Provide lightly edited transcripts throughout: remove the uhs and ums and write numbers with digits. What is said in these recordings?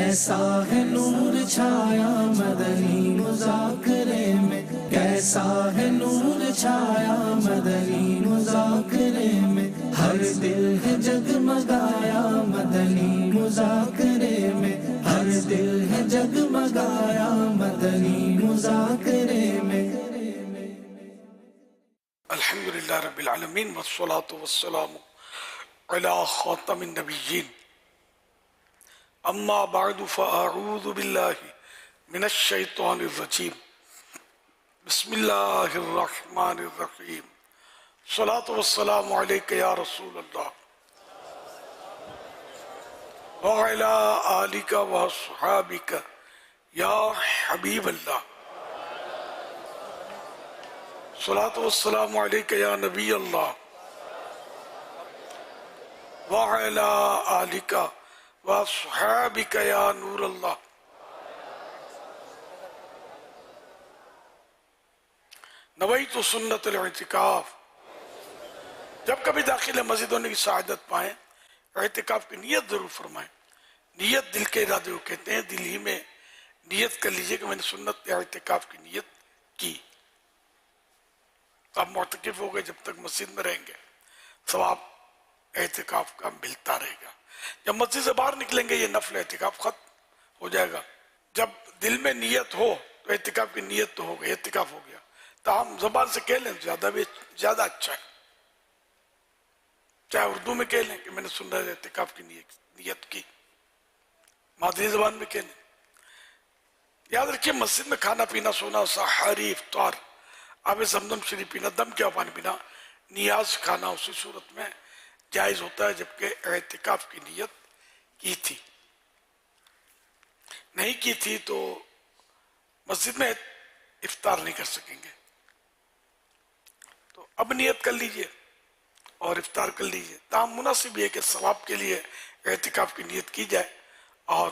کیسا ہے نور چھایا مدنی مذاکرے میں، کیسا ہے نور چھایا مدنی مذاکرے میں، ہر دل ہے جگمگایا مدنی مذاکرے میں، ہر دل ہے جگمگایا مدنی مذاکرے میں۔ الحمدللہ رب العالمین والصلاة والسلام علی خاتم النبیین، اما بعد فاعوذ باللہ من الشیطان الرجیم، بسم اللہ الرحمن الرحیم، صلاة والسلام علیک یا رسول اللہ وعلی آلک واصحابک یا حبیب اللہ، صلاة والسلام علیک یا نبی اللہ وعلی آلک واصحابک یا نور اللہ۔ نویت سنت الاعتکاف، جب کبھی داخل مسجد ہونے کی سعادت پائیں اعتکاف کی نیت ضرور فرمائیں۔ نیت دل کے ارادے کو کہتے ہیں، دل ہی میں نیت کر لیجئے کہ میں نے سنت اعتکاف کی نیت کی۔ آپ معتکف ہو گئے، جب تک مسجد میں رہیں گے ثواب اعتکاف کا ملتا رہے گا۔ جب مسجد سے باہر نکلیں گے یہ نفل اعتکاف ختم ہو جائے گا۔ جب دل میں نیت ہو تو اعتکاف کی نیت تو ہو گئی، اعتکاف ہو گیا۔ تاہم زبان سے کہہ لیں زیادہ اچھا ہے، چاہے اردو میں کہہ لیں کہ میں نے سنت اعتکاف کی نیت کی، مادری زبان میں کہہ لیں۔ یاد رکھیے مسجد میں کھانا پینا، سونا، سحری، افطار، آب زمزم شریف پینا، دم کیا پانی پینا، نیاز کھانا اسی صورت میں جائز ہوتا ہے جبکہ اعتکاف کی نیت کی تھی۔ نہیں کی تھی تو مسجد میں افطار نہیں کر سکیں گے۔ تو اب نیت کر لیجئے اور افطار کر لیجئے۔ تاہم مناسب یہ کہ ثواب کے لیے اعتکاف کی نیت کی جائے اور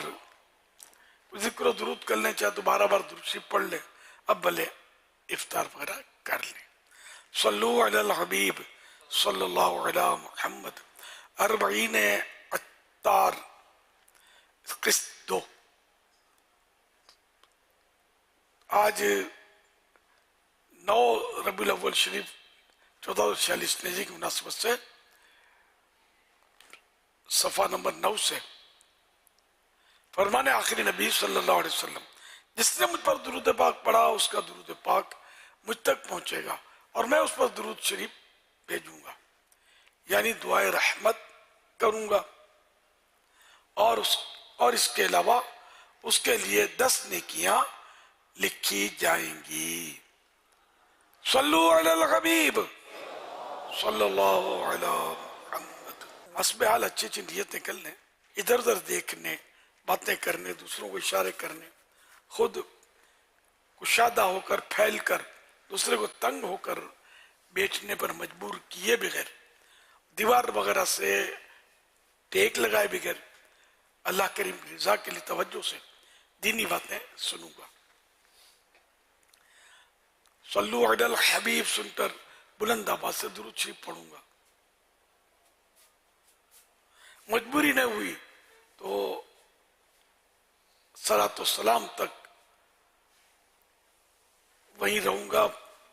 ذکر و درود کر لیں، چاہے دوبارہ بار درود شریف پڑھ لیں، اب بھلے افطار وغیرہ کر لیں۔ صلو علی الحبیب صلی اللہ علی محمد، اربعین عطار قسط 2۔ آج 9 ربیع الاول شریف 1446 ہجری کی مناسبت سے صفحہ نمبر 9 سے فرمان آخری نبی صلی اللہ علیہ وسلم، جس نے مجھ پر درود پاک پڑھا اس کا درود پاک مجھ تک پہنچے گا اور میں اس پر درود شریف بھیجوں گا، یعنی دعائے رحمت کروں گا، اور اس کے علاوہ اس کے لیے 10 نیکیاں لکھی جائیں گی۔ صلو علی الحبیب صلی اللہ علی محمد۔ حسب حال اچھی اچھی نیتیں کر لیں، ادھر ادھر دیکھنے، باتیں کرنے، دوسروں کو اشارے کرنے، خود کشادہ ہو کر پھیل کر دوسرے کو تنگ ہو کر بیٹھنے پر مجبور کیے بغیر، دیوار وغیرہ سے ٹیک لگائے بغیر، اللہ کریم کی رضا کے لیے توجہ سے دینی باتیں سنوں گا۔ صلو علی الحبیب سن کر بلند آواز سے درود شریف پڑھوں گا۔ مجبوری نہ ہوئی تو صلاۃ والسلام تک وہیں رہوں گا،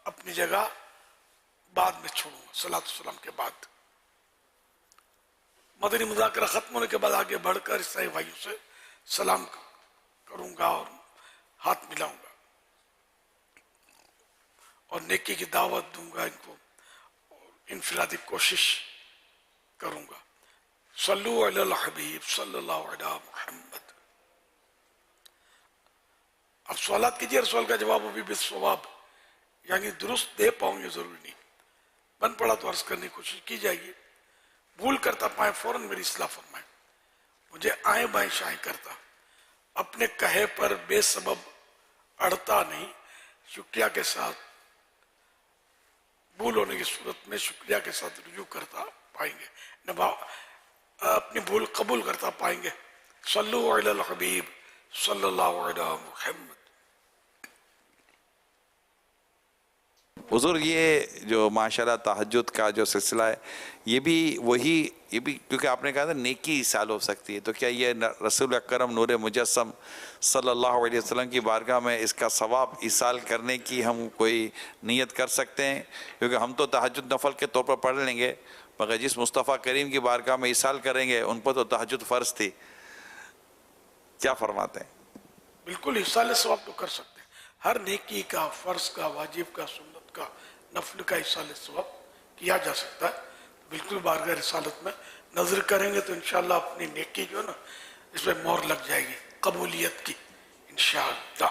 اپنی جگہ بعد میں چھوڑوں گا۔ صلاۃ والسلام کے بعد مدنی مذاکرہ ختم ہونے کے بعد آگے بڑھ کر عیسائی بھائیوں سے سلام کروں گا اور ہاتھ ملاؤں گا اور نیکی کی دعوت دوں گا ان کو، اور انفرادی کوشش کروں گا۔ صلو علی الحبیب صلی اللہ علی محمد۔ اب سوالات کیجئے، ہر سوال کا جواب بھی بالصواب، یعنی درست دے پاؤں یہ ضروری نہیں، بن پڑا تو عرض کرنے کی کوشش کی جائے گی، بھول کرتا پائیں فوراً میری اصلاح فرمائیں۔ مجھے آئیں بائیں شائیں کرتا، اپنے کہے پر بے سبب اڑتا نہیں، شکریہ کے ساتھ بھول ہونے کی صورت میں شکریہ کے ساتھ رجوع کرتا پائیں گے، اپنی بھول قبول کرتا پائیں گے۔ صلو علی الحبیب صلی اللہ علی محمد۔ حضور یہ جو ماشاءاللہ تہجد کا جو سلسلہ ہے یہ بھی کیونکہ آپ نے کہا تھا نیکی ایصال ہو سکتی ہے، تو کیا یہ رسول اکرم نور مجسم صلی اللہ علیہ وسلم کی بارگاہ میں اس کا ثواب ایصال کرنے کی ہم کوئی نیت کر سکتے ہیں؟ کیونکہ ہم تو تہجد نفل کے طور پر پڑھ لیں گے، مگر جس مصطفیٰ کریم کی بارگاہ میں ایصال کریں گے ان پر تو تہجد فرض تھی، کیا فرماتے ہیں؟ بالکل ایصال ثواب تو کر سکتے ہیں، ہر نیکی کا، فرض کا، واجب کا، سنت کا، نفل کا ایصال ثواب کیا جا سکتا ہے۔ بالکل بارگاہ رسالت میں نظر کریں گے تو انشاءاللہ اپنی نیکی جو ہے نا اس میں مہر لگ جائے گی قبولیت کی انشاءاللہ۔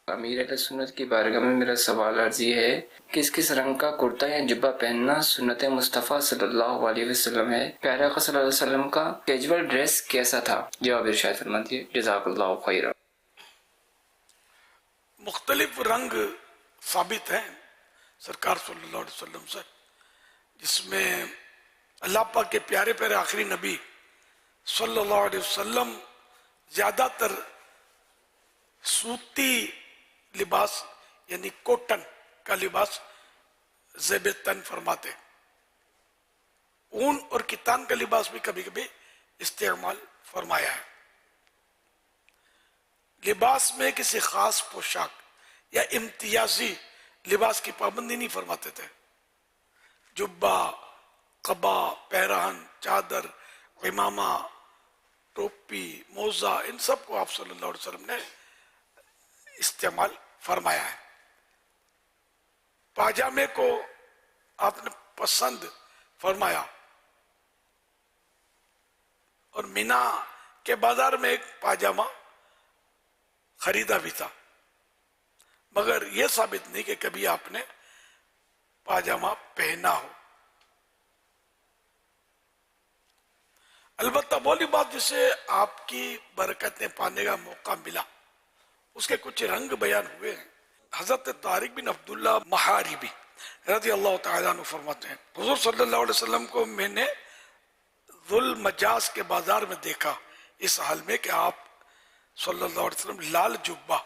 امیر اہل سنت کی بارگاہ میں میرا سوال عرض یہ ہے کہ کس رنگ کا کرتا یا جبہ پہننا سنت مصطفیٰ صلی اللہ علیہ وسلم ہے؟ پیارے آقا صلی اللہ علیہ وسلم کا کیجول ڈریس کیسا تھا؟ جواب ارشاد فرمائیے، جزاک اللہ خیرا۔ مختلف رنگ ثابت ہیں سرکار صلی اللہ علیہ وسلم سے، جس میں اللہ پاک کے پیارے پیارے آخری نبی صلی اللہ علیہ وسلم زیادہ تر سوتی لباس یعنی کوٹن کا لباس زیب تن فرماتے، اون اور کتان کا لباس بھی کبھی کبھی استعمال فرمایا ہے۔ لباس میں کسی خاص پوشاک یا امتیازی لباس کی پابندی نہیں فرماتے تھے، جبہ، قبا، پیرہن، چادر، امامہ، ٹوپی، موزہ، ان سب کو آپ صلی اللہ علیہ وسلم نے استعمال فرمایا ہے۔ پاجامے کو آپ نے پسند فرمایا، اور مینا کے بازار میں ایک پاجامہ خریدا بھی تھا، مگر یہ ثابت نہیں کہ کبھی آپ نے پاجامہ پہنا ہو۔ البتہ بولی بات جسے آپ کی برکتیں پانے کا موقع ملا، اس کے کچھ رنگ بیان ہوئے ہیں۔ حضرت طارق بن عبداللہ محاربی رضی اللہ تعالیٰ عنہ فرماتے ہیں، حضور صلی اللہ علیہ وسلم کو میں نے ذوالمجاز کے بازار میں دیکھا، اس حال میں کہ آپ صلی اللہ علیہ وسلم لال جبہ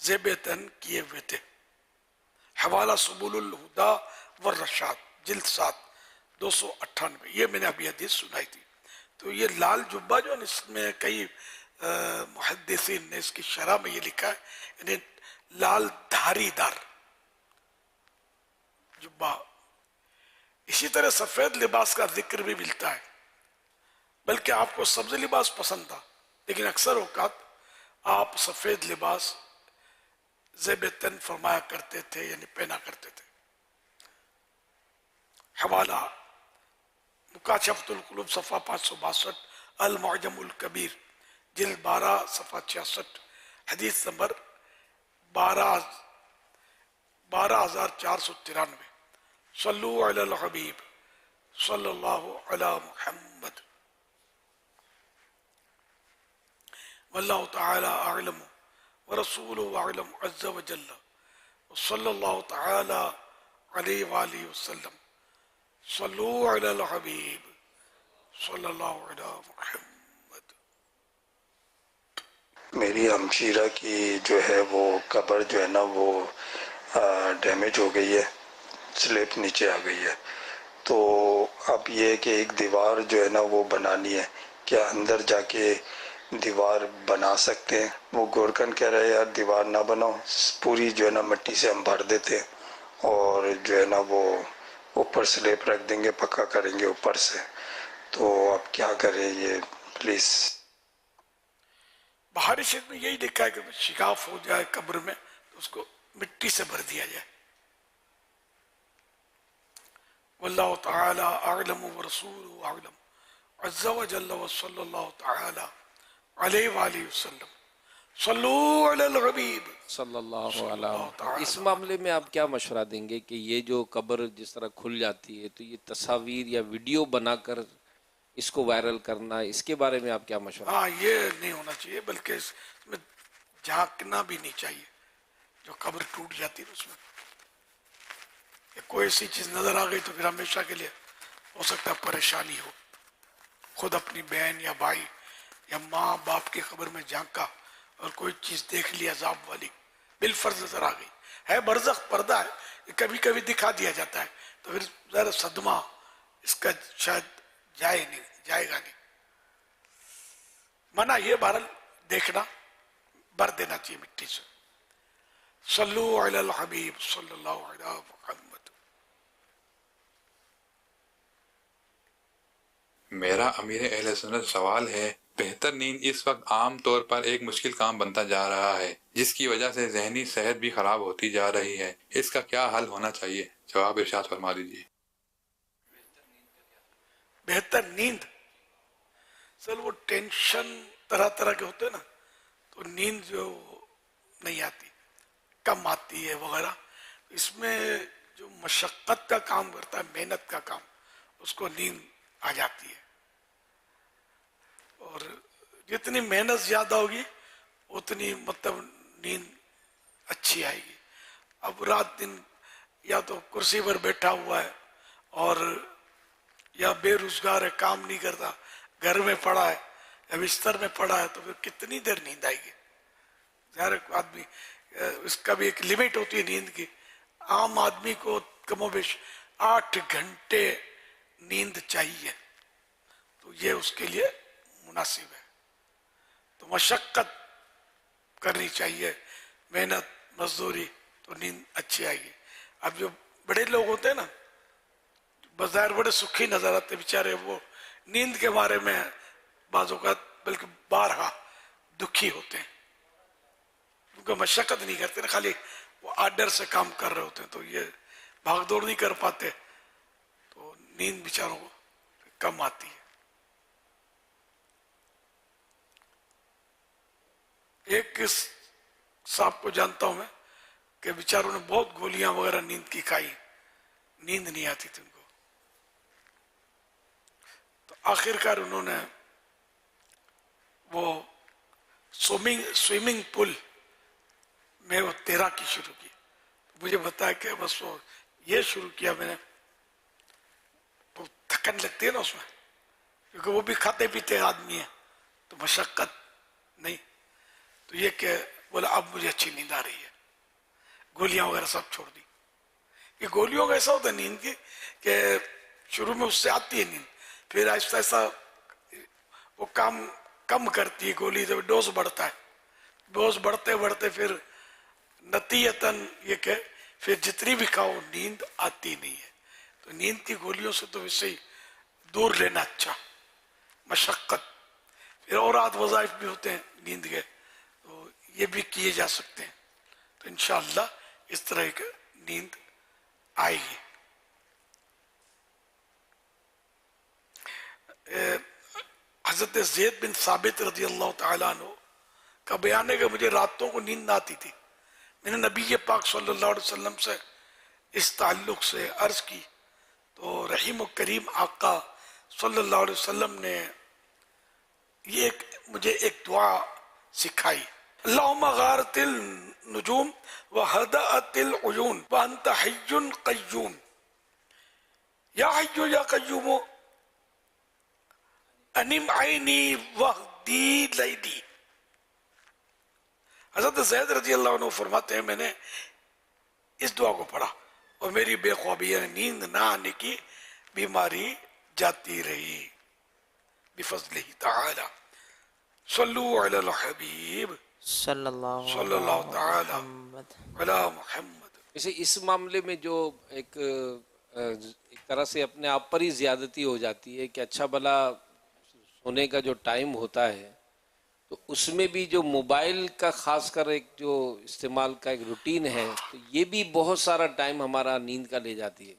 زیب تن کیے ہوئے تھے۔ حوالہ سبل الہدا والرشاد جلد 7 298، یہ میں نے ابھی حدیث سنائی تھی۔ تو یہ لال جبہ جو ہے اس میں کئی محدثین نے اس کی شرح میں یہ لکھا ہے، یعنی لال دھاری دار جبہ۔ اسی طرح سفید لباس کا ذکر بھی ملتا ہے، بلکہ آپ کو سبز لباس پسند تھا، لیکن اکثر اوقات آپ سفید لباس زیب تن فرمایا کرتے تھے، یعنی پہنا کرتے تھے۔ حوالہ مکاشفۃ القلوب صفحہ 562، المعجم الکبیر جلد 12 صفحہ 66، حدیث نمبر 12493۔ صلو علی الحبیب صلی اللہ علی محمد واللہ تعالی اعلم ورسولہ اعلم عز وجل صلی اللہ تعالی علیہ وآلہ وسلم۔ صلو علی الحبیب صلی اللہ علی محمد۔ میری ہمشیرہ کی جو ہے وہ قبر جو ہے نا وہ ڈیمیج ہو گئی ہے، سلیپ نیچے آ گئی ہے، تو اب یہ کہ ایک دیوار جو ہے نا وہ بنانی ہے، کیا اندر جا کے دیوار بنا سکتے ہیں؟ وہ گورکن کہہ رہے یار دیوار نہ بناؤ، پوری جو ہے نا مٹی سے ہم بھر دیتے ہیں اور جو ہے نا وہ اوپر سلیپ رکھ دیں گے، پکا کریں گے اوپر سے، تو اب کیا کریں یہ پلیز؟ بہاری شریف میں یہی لکھا ہے کہ شگاف ہو جائے قبر میں تو اس کو مٹی سے بھر دیا جائے۔ واللہ تعالی اعلم ورسولہ اعلم عز وجل وصلی اللہ تعالی علیہ وآلہ وسلم۔ صلو علی الحبیب صلی اللہ علیہ وسلم۔ اس معاملے میں آپ کیا مشورہ دیں گے کہ یہ جو قبر جس طرح کھل جاتی ہے تو یہ تصاویر یا ویڈیو بنا کر اس کو وائرل کرنا، اس کے بارے میں آپ کیا مشورہ؟ ہاں، یہ نہیں ہونا چاہیے، بلکہ اس میں جھانکنا بھی نہیں چاہیے۔ جو قبر ٹوٹ جاتی ہے اس میں کہ کوئی ایسی چیز نظر آ گئی تو پھر ہمیشہ کے لیے ہو سکتا ہے پریشانی ہو۔ خود اپنی بہن یا بھائی یا ماں باپ کی قبر میں جھانکا اور کوئی چیز دیکھ لی عذاب والی بالفرض نظر آ گئی ہے، برزخ پردہ ہے، یہ کبھی کبھی دکھا دیا جاتا ہے، تو پھر ذرا صدمہ اس کا شاید جائے گا نہیں. منع یہ بہرحال دیکھنا، بھر دینا چاہیے مٹی سے. صلو علی الحبیب صلی اللہ علیہ محمد. میرا امیر اہل سنت سوال ہے، بہتر نیند اس وقت عام طور پر ایک مشکل کام بنتا جا رہا ہے جس کی وجہ سے ذہنی صحت بھی خراب ہوتی جا رہی ہے، اس کا کیا حل ہونا چاہیے؟ جواب ارشاد فرما دیجیے. بہتر نیند، سر وہ ٹینشن طرح طرح کے ہوتے ہیں نا، تو نیند جو نہیں آتی، کم آتی ہے وغیرہ. اس میں جو مشقت کا کام کرتا ہے، محنت کا کام، اس کو نیند آ جاتی ہے. اور جتنی محنت زیادہ ہوگی اتنی مطلب نیند اچھی آئے گی. اب رات دن یا تو کرسی پر بیٹھا ہوا ہے اور یا بے روزگار ہے، کام نہیں کرتا، گھر میں پڑا ہے یا بستر میں پڑا ہے، تو پھر کتنی دیر نیند آئے گی؟ ظاہر آدمی اس کا بھی ایک لمٹ ہوتی ہے نیند کی. عام آدمی کو کم و بیش 8 گھنٹے نیند چاہیے، تو یہ اس کے لیے مناسب ہے. تو مشقت کرنی چاہیے، محنت مزدوری، تو نیند اچھی آئے گی. اب جو بڑے لوگ ہوتے ہیں نا، بظاہر بڑے سکھی نظر آتے بیچارے، وہ نیند کے بارے میں بعض اوقات بلکہ بارہا دکھی ہوتے ہیں، کیونکہ مشقت نہیں کرتے نا، خالی وہ آرڈر سے کام کر رہے ہوتے ہیں، تو یہ بھاگ دوڑ نہیں کر پاتے، تو نیند بیچاروں کو کم آتی ہے. ایک صاحب کو جانتا ہوں میں کہ بیچاروں نے بہت گولیاں وغیرہ نیند کی کھائی، نیند نہیں آتی تھی ان کو. تو آخر کار انہوں نے وہ سوئمنگ پول میں وہ تیراکی شروع کی. مجھے بتایا کہ بس وہ یہ شروع کیا میں نے، تو تھکن لگتی ہے نا اس میں، کیونکہ وہ بھی کھاتے پیتے آدمی ہیں، تو مشقت نہیں. تو یہ کہ بولا اب مجھے اچھی نیند آ رہی ہے، گولیاں وغیرہ سب چھوڑ دی. یہ گولیوں کا ایسا ہوتا ہے نیند کی کہ شروع میں اس سے آتی ہے نیند، پھر آہستہ آہستہ وہ کام کم کرتی ہے گولی، جب ڈوز بڑھتا ہے، ڈوز بڑھتے بڑھتے پھر نتیجتاً یہ کہ پھر جتنی بھی کھاؤ نیند آتی نہیں ہے. تو نیند کی گولیوں سے تو ویسے ہی دور لینا اچھا. مشقت، پھر اور وظائف بھی ہوتے ہیں نیند کے، تو یہ بھی کیے جا سکتے ہیں. تو انشاءاللہ اس طرح کی نیند آئے گی. حضرت زید بن ثابت رضی اللہ تعالیٰ عنہ کا بیان ہے کہ مجھے راتوں کو نیند نہ آتی تھی. میں نے نبی پاک صلی اللہ علیہ وسلم سے اس تعلق سے عرض کی، تو رحیم و کریم آقا صلی اللہ علیہ وسلم نے یہ مجھے ایک دعا سکھائی: اللہم غارت النجوم وہدأت العیون وانت حی قیوم یا حی یا قیوم انم عینی وحدی لیلی. حضرت زید رضی اللہ عنہ فرماتے ہیں میں نے اس دعا کو پڑھا اور میری بے خوابی یعنی نیند نہ آنے کی بیماری جاتی رہی بفضلہ تعالی. صلو علی الحبیب صلی صلی اللہ اللہ تعالی محمد. علی محمد. ویسے اس معاملے میں جو ایک طرح سے اپنے آپ پر ہی زیادتی ہو جاتی ہے کہ اچھا بھلا سونے کا جو ٹائم ہوتا ہے تو اس میں بھی جو موبائل کا خاص کر ایک جو استعمال کا ایک روٹین ہے، تو یہ بھی بہت سارا ٹائم ہمارا نیند کا لے جاتی ہے.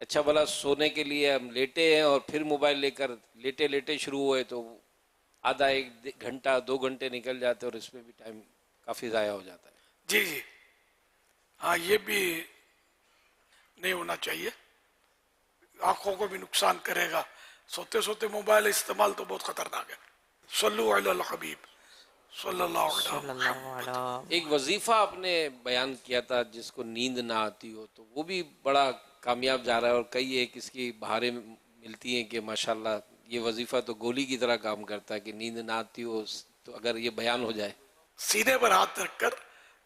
اچھا بھلا سونے کے لیے ہم لیٹے ہیں اور پھر موبائل لے کر لیٹے لیٹے شروع ہوئے تو آدھا 1 گھنٹہ 2 گھنٹے نکل جاتے اور اس میں بھی ٹائم کافی ضائع ہو جاتا ہے. جی جی ہاں، یہ بھی نہیں ہونا چاہیے، آنکھوں کو بھی نقصان کرے گا. سوتے سوتے موبائل استعمال تو بہت خطرناک ہے. صلو علی الحبیب صلی اللہ علیہ صلی اللہ وسلم. علیہ. ایک وظیفہ آپ نے بیان کیا تھا جس کو نیند نہ آتی ہو، تو وہ بھی بڑا کامیاب جا رہا ہے اور کئی ایک اس کی بہاریں ملتی ہیں کہ ماشاءاللہ یہ وظیفہ تو گولی کی طرح کام کرتا ہے کہ نیند نہ آتی ہو تو اگر یہ بیان ہو جائے. سینے پر ہاتھ رکھ کر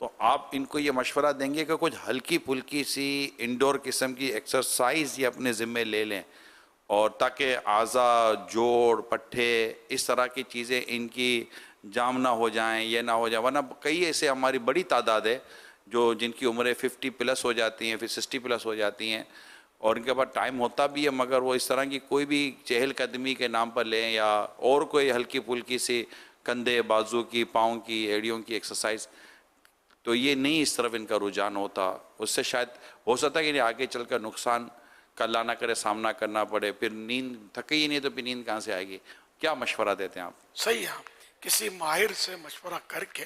تو آپ ان کو یہ مشورہ دیں گے کہ کچھ ہلکی پھلکی سی انڈور قسم کی ایکسرسائز یہ اپنے ذمے لے لیں، اور تاکہ اعضاء، جوڑ، پٹھے، اس طرح کی چیزیں ان کی جام نہ ہو جائیں، یہ نہ ہو جائیں، ورنہ کئی ایسے ہماری بڑی تعداد ہے جو جن کی عمریں 50 پلس ہو جاتی ہیں، پھر 60 پلس ہو جاتی ہیں، اور ان کے پاس ٹائم ہوتا بھی ہے، مگر وہ اس طرح کی کوئی بھی چہل قدمی کے نام پر لیں یا اور کوئی ہلکی پھلکی سی کندھے، بازو کی، پاؤں کی، ایڑیوں کی ایکسرسائز، تو یہ نہیں اس طرف ان کا رجحان ہوتا. اس سے شاید ہو سکتا ہے کہ آگے چل کر نقصان کا اللہ نہ کرے سامنا کرنا پڑے، پھر نیند تھکے ہی نہیں تو پھر نیند کہاں سے آئے گی. کیا مشورہ دیتے ہیں آپ؟ صحیح ہے، کسی ماہر سے مشورہ کر کے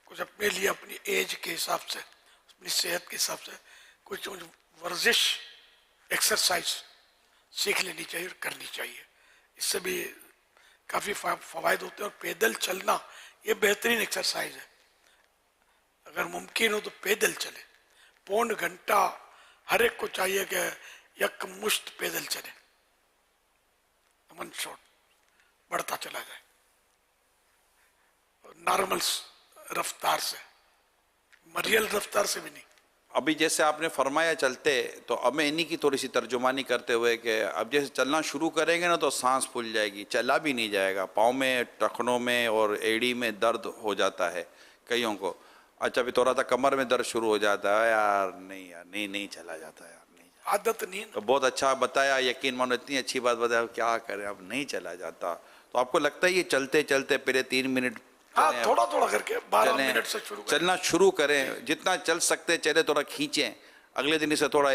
کچھ اپنے لیے اپنی ایج کے حساب سے، اپنی صحت کے حساب سے کچھ ورزش، ایکسرسائز سیکھ لینی چاہیے اور کرنی چاہیے. اس سے بھی کافی فوائد ہوتے ہیں. اور پیدل چلنا یہ بہترین ایکسرسائز ہے. اگر ممکن ہو تو پیدل چلے، پون گھنٹہ ہر ایک کو چاہیے کہ یک مشت پیدل چلے، امن شوٹ بڑھتا چلا جائے نارمل رفتار سے، مریل رفتار سے بھی نہیں. ابھی جیسے آپ نے فرمایا چلتے، تو اب میں انہی کی تھوڑی سی ترجمانی کرتے ہوئے کہ اب جیسے چلنا شروع کریں گے نا تو سانس پھول جائے گی، چلا بھی نہیں جائے گا، پاؤں میں، ٹخنوں میں اور ایڑی میں درد ہو جاتا ہے کئیوں کو. اچھا بھی تھوڑا سا کمر میں درد شروع ہو جاتا ہے، یار نہیں چلا جاتا یار، نہیں جاتا. عادت نہیں. تو بہت اچھا بتایا، یقین مانو اتنی اچھی بات بتایا، کیا کریں اب نہیں چلا جاتا. تو آپ کو لگتا ہے یہ چلتے چلتے پہلے 3 منٹ ہاں تھوڑا تھوڑا کر کے 12 منٹ سے شروع کریں، چلنا شروع کریں، جتنا چل سکتے چلے، تھوڑا کھینچیں، اگلے دن اسے تھوڑا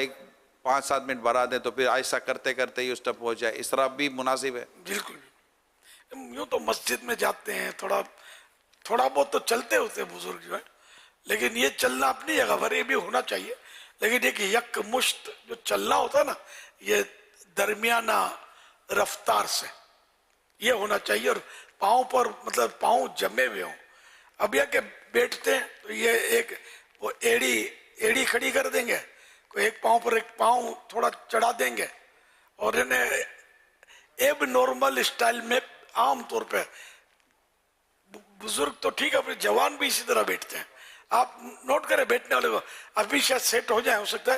5-7 منٹ بڑھا دیں، تو پھر ایسا کرتے کرتے ہی اس تک پہنچ جائے. اس طرح بھی مناسب ہے. بالکل. یوں تو مسجد میں جاتے ہیں، تھوڑا بہت تو چلتے ہوتے ہیں بزرگ جو ہے، لیکن یہ چلنا اپنی جگہ پر یہ بھی ہونا چاہیے. لیکن ایک یک مشت جو چلنا ہوتا ہے نا، یہ درمیانہ رفتار سے یہ ہونا چاہیے، اور پاؤں پر مطلب پاؤں جمے ہوئے ہوں. اب یہ کہ بیٹھتے ہیں تو یہ ایک وہ ایڑی کھڑی کر دیں گے، کوئی ایک پاؤں پر ایک پاؤں تھوڑا چڑھا دیں گے، اور انہیں ایب نارمل اسٹائل میں عام طور پہ بزرگ تو ٹھیک ہے، اپنے جوان بھی اسی طرح بیٹھتے ہیں. آپ نوٹ کریں بیٹھنے والے کو، ابھی شاید سیٹ ہو جائے، ہو سکتا ہے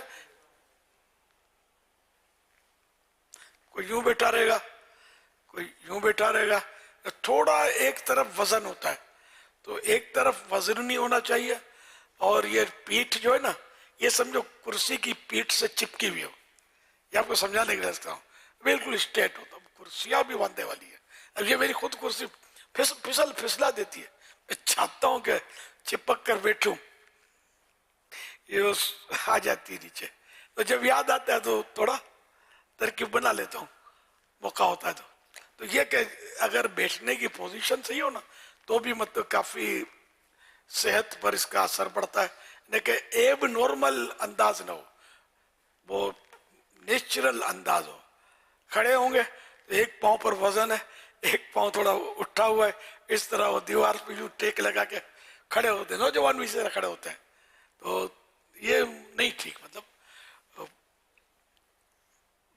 کوئی یوں بیٹھا رہے گا، کوئی یوں بیٹھا رہے گا. تھوڑا ایک طرف وزن ہوتا ہے تو ایک طرف وزن نہیں ہونا چاہیے. اور یہ پیٹھ جو ہے نا، یہ سمجھو کرسی کی پیٹھ سے چپکی ہوئی ہو. یہ آپ کو سمجھانے کے لیے رہتا ہوں، بالکل اسٹیٹ ہوتا. کرسیاں بھی باندھنے والی ہے. اب یہ میری خود کرسی پھسلا دیتی ہے، میں چاہتا ہوں کہ چپک کر بیٹھوں، یہ آ جاتی ہے نیچے. تو جب یاد آتا ہے تو تھوڑا ترکیب بنا لیتا ہوں، موقع ہوتا ہے تو یہ کہ اگر بیٹھنے کی پوزیشن صحیح ہو نا تو بھی مطلب کافی صحت پر اس کا اثر پڑتا ہے. لیکن ایب نارمل انداز نہ ہو، وہ نیچرل انداز ہو. کھڑے ہوں گے تو ایک پاؤں پر وزن ہے، ایک پاؤں تھوڑا اٹھا ہوا ہے، اس طرح وہ دیوار پہ یوں ٹیک لگا کے کھڑے ہوتے ہیں. نوجوان بھی اس طرح کھڑے ہوتے ہیں، تو یہ نہیں ٹھیک. مطلب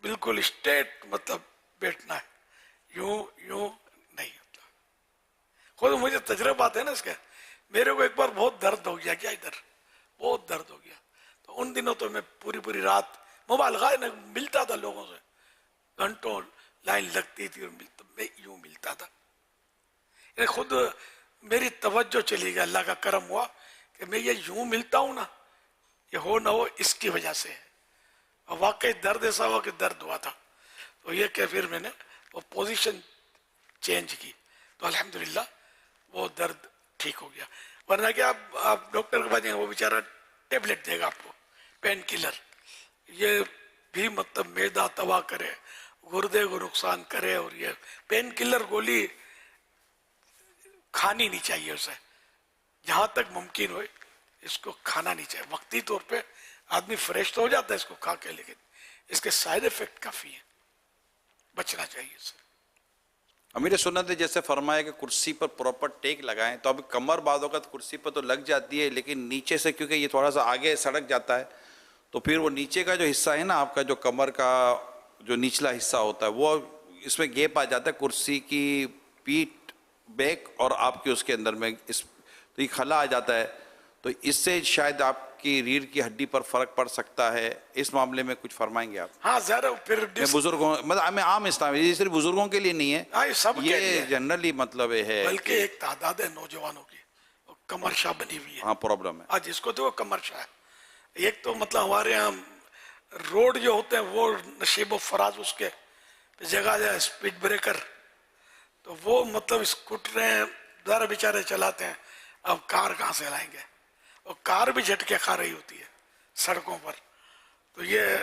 بالکل اسٹیٹ مطلب بیٹھنا ہے، یوں نہیں ہوتا. خود مجھے تجربات ہے نا اس کے. میرے کو ایک بار بہت درد ہو گیا، کیا ادھر بہت درد ہو گیا، تو ان دنوں تو میں پوری رات مبالغہ ملتا تھا لوگوں سے، گھنٹوں لائن لگتی تھی اور میں یوں ملتا تھا. خود میری توجہ چلی گئی، اللہ کا کرم ہوا کہ میں یہ یوں ملتا ہوں نا، یہ ہو نہ ہو اس کی وجہ سے ہے. اور واقعی درد ایسا ہوا کہ درد ہوا تھا. تو یہ کہ پھر میں نے وہ پوزیشن چینج کی تو الحمدللہ وہ درد ٹھیک ہو گیا. ورنہ کہ آپ ڈاکٹر کے پاس جائیں، وہ بیچارہ ٹیبلٹ دے گا آپ کو، پین کلر. یہ بھی مطلب معدہ تباہ کرے، گردے کو نقصان کرے. اور یہ پین کلر گولی کھانی نہیں چاہیے، اسے جہاں تک ممکن ہوئے اس کو کھانا نہیں چاہیے. وقتی طور پہ آدمی فریش تو ہو جاتا ہے اس کو کھا کے، لیکن اس کے سائیڈ افیکٹ کافی ہیں، بچنا چاہیے اس سے. امیر سنت نے جیسے فرمایا کہ کرسی پر پراپر ٹیک لگائیں، تو اب کمر بعض اوقات کرسی پر تو لگ جاتی ہے، لیکن نیچے سے کیونکہ یہ تھوڑا سا آگے سڑک جاتا ہے، تو پھر وہ نیچے کا جو حصہ ہے نا آپ کا، جو کمر کا جو نچلا حصہ ہوتا ہے، وہ اس میں گیپ آ جاتا ہے کرسی کی پیٹھ بیک اور آپ کے اس کے اندر میں، تو یہ خلا آ جاتا ہے. تو اس سے شاید آپ کی ریڑھ کی ہڈی پر فرق پڑ سکتا ہے، اس معاملے میں کچھ فرمائیں گے آپ؟ ہاں ظاہر پھر میں بزرگوں مطلب میں عام اسلام، یہ صرف بزرگوں کے لیے نہیں ہاں، ہے، سب کے لیے یہ جنرلی مطلب ہے بلکہ ایک تعداد ہے نوجوانوں کی کمر شاہ بنی ہوئی ہے. ہاں پرابلم ہے. آج جس کو تو کمر شاہ ہے. ایک تو مطلب ہمارے یہاں روڈ جو ہوتے ہیں وہ نشیب و فراز اس کے جگہ جگہ اسپیڈ بریکر، تو وہ مطلب اسکوٹریں ذرا بیچارے چلاتے ہیں. اب کار کہاں سے لائیں گے؟ اور کار بھی جھٹکے کھا رہی ہوتی ہے سڑکوں پر. تو یہ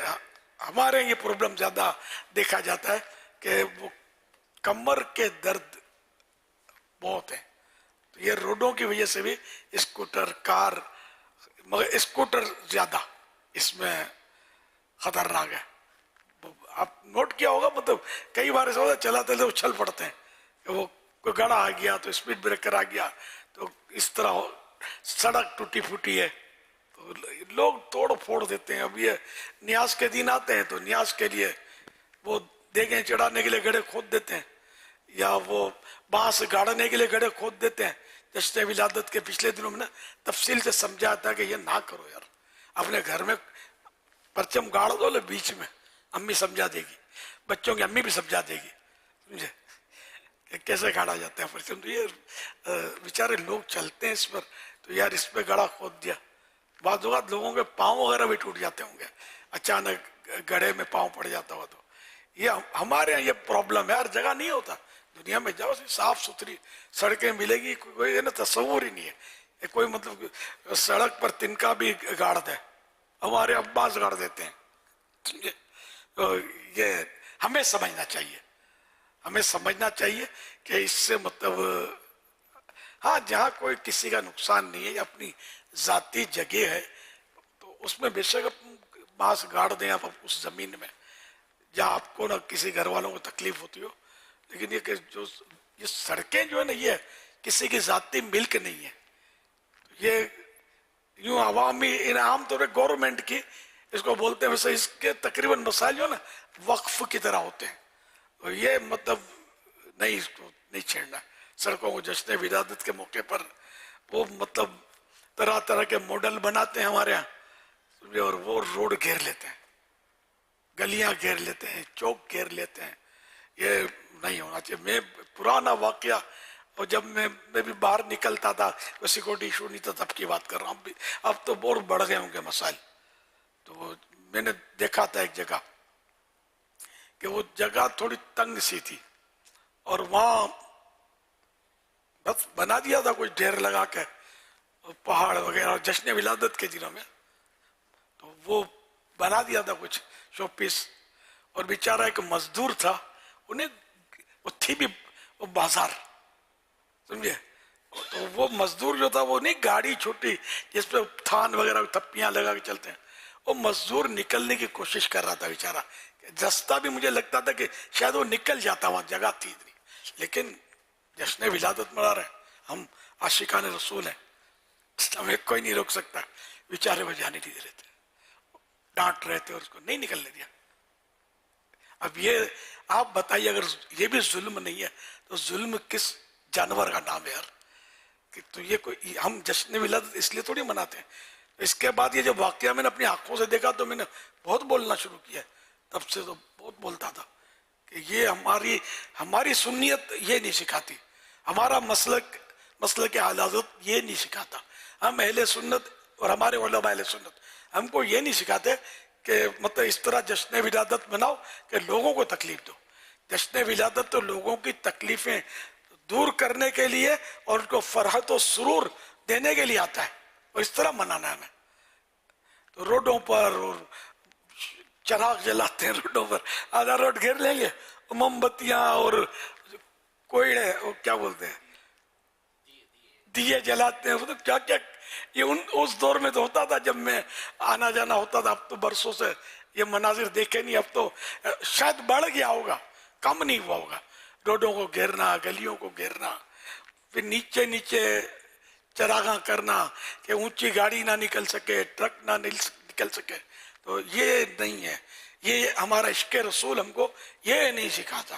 ہمارے یہ پرابلم زیادہ دیکھا جاتا ہے کہ وہ کمر کے درد بہت ہیں. تو یہ روڈوں کی وجہ سے بھی اسکوٹر، کار، مگر اسکوٹر زیادہ اس میں خطرناک ہے. آپ نوٹ کیا ہوگا مطلب کئی بار ایسا ہوتا ہے چلاتے تو اچھل پڑتے ہیں کہ وہ کوئی گڑا آ گیا تو اسپیڈ بریکر آ گیا تو اس طرح سڑک ٹوٹی پھوٹی ہے تو لوگ توڑ پھوڑ دیتے ہیں. اب یہ نیاز کے دن آتے ہیں تو نیاز کے لیے وہ دیگیں چڑھانے کے لیے گڑھے کھود دیتے ہیں یا وہ بانس گاڑنے کے لیے گڑھے کھود دیتے ہیں. جشن ولادت کے پچھلے دنوں میں تفصیل سے سمجھا تھا کہ یہ نہ کرو یار، اپنے گھر میں پرچم گاڑ دو لے بیچ میں، امی سمجھا دے گی، بچوں کی امی بھی سمجھا دے گی، سمجھے کہ کیسے گاڑا جاتا ہے پرچم. تو یہ بیچارے لوگ چلتے ہیں اس پر، تو یار اس پہ گڑھا کھود دیا. بعض اوقات لوگوں کے پاؤں وغیرہ بھی ٹوٹ جاتے ہوں گے اچانک گڑھے میں پاؤں پڑ جاتا ہوا. تو یہ ہمارے یہاں یہ پرابلم ہے، ہر جگہ نہیں ہوتا. دنیا میں جاؤ صاف ستھری سڑکیں ملے گی، کوئی نا تصور ہی نہیں ہے کوئی مطلب سڑک پر تنکا بھی گاڑ دے. ہمارے عباس گاڑ دیتے ہیں. یہ ہمیں سمجھنا چاہیے، ہمیں سمجھنا چاہیے کہ اس سے مطلب ہاں جہاں کوئی کسی کا نقصان نہیں ہے، اپنی ذاتی جگہ ہے تو اس میں بے شک بانس گاڑ دیں آپ اس زمین میں جہاں آپ کو نہ کسی گھر والوں کو تکلیف ہوتی ہو. لیکن یہ کہ جو یہ سڑکیں جو ہے نا یہ کسی کی ذاتی ملک نہیں ہے. یہ یوں عوامی انعام طور پہ گورنمنٹ کی اس کو بولتے ہیں، ویسے اس کے تقریباً مسائل جو ہے نا وقف کی طرح ہوتے ہیں. اور یہ مطلب نہیں، اس کو نہیں چھیڑنا. سڑکوں کو جشن ولادت کے موقع پر وہ مطلب طرح طرح کے ماڈل بناتے ہیں ہمارے یہاں اور وہ روڈ گھیر لیتے ہیں، گلیاں گھیر لیتے ہیں، چوک گھیر لیتے ہیں. یہ نہیں ہونا چاہیے. میں پرانا واقعہ اور جب میں بھی باہر نکلتا تھا کوئی سیکورٹی ایشو نہیں تھا تب کی بات کر رہا ہوں. اب تو بہت بڑھ گئے ہوں گے مسائل. تو میں نے دیکھا تھا ایک جگہ کہ وہ جگہ تھوڑی تنگ سی تھی اور وہاں بس بنا دیا تھا کوئی ڈھیر لگا کے پہاڑ وغیرہ جشن ولادت کے دنوں میں، تو وہ بنا دیا تھا کچھ شو پیس. اور بیچارہ ایک مزدور تھا، انہیں وہ تھی بھی وہ بازار، سمجھے. تو وہ مزدور جو تھا وہ نہیں گاڑی چھوٹی جس پہ تھان وغیرہ تھپیاں لگا کے چلتے ہیں، وہ مزدور نکلنے کی کوشش کر رہا تھا بیچارہ. رستہ بھی مجھے لگتا تھا کہ شاید وہ نکل جاتا، وہاں جگہ تھی اتنی. لیکن جشن ولادت منا رہے، ہم عاشقان رسول ہیں، ہمیں کوئی نہیں روک سکتا. بیچارے وہ جانے نہیں دے رہے تھے، ڈانٹ رہے تھے اور اس کو نہیں نکلنے دیا. اب یہ آپ بتائیے اگر یہ بھی ظلم نہیں ہے تو ظلم کس جانور کا نام ہے یار. کہ تو یہ کوئی ہم جشن ولادت اس لیے تھوڑی مناتے ہیں. اس کے بعد یہ جب واقعہ میں نے اپنی آنکھوں سے دیکھا تو میں نے بہت بولنا شروع کیا. تب سے تو بہت بولتا تھا کہ یہ ہماری سنیت یہ نہیں سکھاتی، ہمارا مسلک اعلی حضرت یہ نہیں سکھاتا. ہم اہل سنت اور ہمارے علماء اہل سنت ہم کو یہ نہیں سکھاتے کہ مطلب اس طرح جشن ولادت مناؤ کہ لوگوں کو تکلیف دو. جشن ولادت تو لوگوں کی تکلیفیں دور کرنے کے لیے اور ان کو فرحت و سرور دینے کے لیے آتا ہے، اور اس طرح منانا ہے ہمیں. تو روڈوں پر اور چراغ جلاتے ہیں روڈوں پر، آدھا روڈ گھیر لیں گے، موم بتیاں اور کوئڑے کیا بولتے ہیں دیے جلاتے ہیں. کیا کیا یہ اس دور میں تو ہوتا تھا جب میں آنا جانا ہوتا تھا. اب تو برسوں سے یہ مناظر دیکھے نہیں، اب تو شاید بڑھ گیا ہوگا، کم نہیں ہوا ہوگا. روڈوں کو گھیرنا، گلیوں کو گھیرنا، پھر نیچے نیچے چراغاں کرنا کہ اونچی گاڑی نہ نکل سکے، ٹرک نہ نکل سکے. تو یہ نہیں ہے، یہ ہمارا عشق رسول ہم کو یہ نہیں سکھاتا.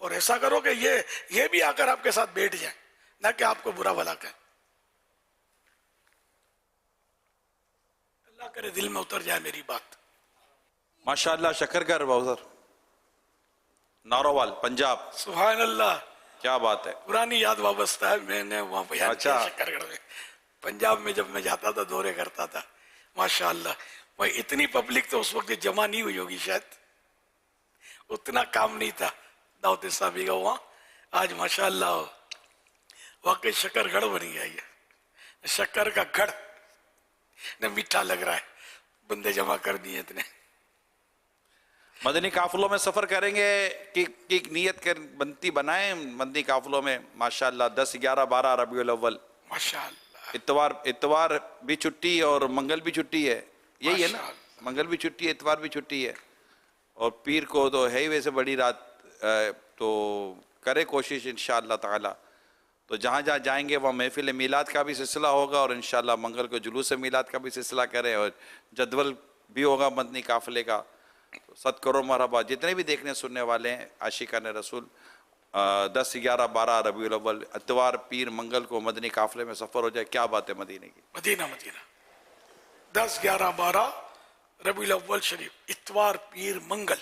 اور ایسا کرو کہ یہ بھی آ کر آپ کے ساتھ بیٹھ جائیں، نہ کہ آپ کو برا بھلا کہیں. اللہ کرے دل میں اتر جائے میری بات. ماشاءاللہ شکرگر بہت نارووال پنجاب. سبحان اللہ، کیا بات ہے. پرانی یاد وابستہ ہے. میں نے وہاں بیان کیا اچھا. شکر گڑھ میں، پنجاب میں جب میں جاتا تھا دورے کرتا تھا. ماشاءاللہ وہ اتنی پبلک تو اس وقت جمع نہیں ہوئی ہوگی، شاید اتنا کام نہیں تھا دعوت اسلامی کا وہاں. آج ماشاءاللہ واقعی شکر گڑھ بن گیا. یہ شکر کا گڑھ نہ میٹھا لگ رہا ہے. بندے جمع کر دیے اتنے. مدنی قافلوں میں سفر کریں گے کہ ایک نیت بنتی بنائیں مدنی قافلوں میں. ماشاءاللہ 10 11 12 ربیع الاول ماشاءاللہ. اتوار بھی چھٹی اور منگل بھی چھٹی ہے. یہی ہے نا، ماشاءاللہ. منگل بھی چھٹی ہے، اتوار بھی چھٹی ہے، اور پیر کو تو ہے ہی ویسے بڑی رات. تو کرے کوشش انشاءاللہ تعالی. تو جہاں جہاں جائیں گے وہاں محفل میلاد کا بھی سلسلہ ہوگا، اور انشاءاللہ منگل کو جلوس میلاد کا بھی سلسلہ کریں، اور جدول بھی ہوگا مدنی قافلے کا. 7 کروڑ مرحبا جتنے بھی دیکھنے سننے والے ہیں عاشقان رسول. 10 11 12 ربیع الاول اتوار پیر منگل کو مدنی قافلے میں سفر ہو جائے. کیا بات ہے مدینے کی. مدینہ 10 11 12 ربیع الاول شریف، اتوار پیر منگل،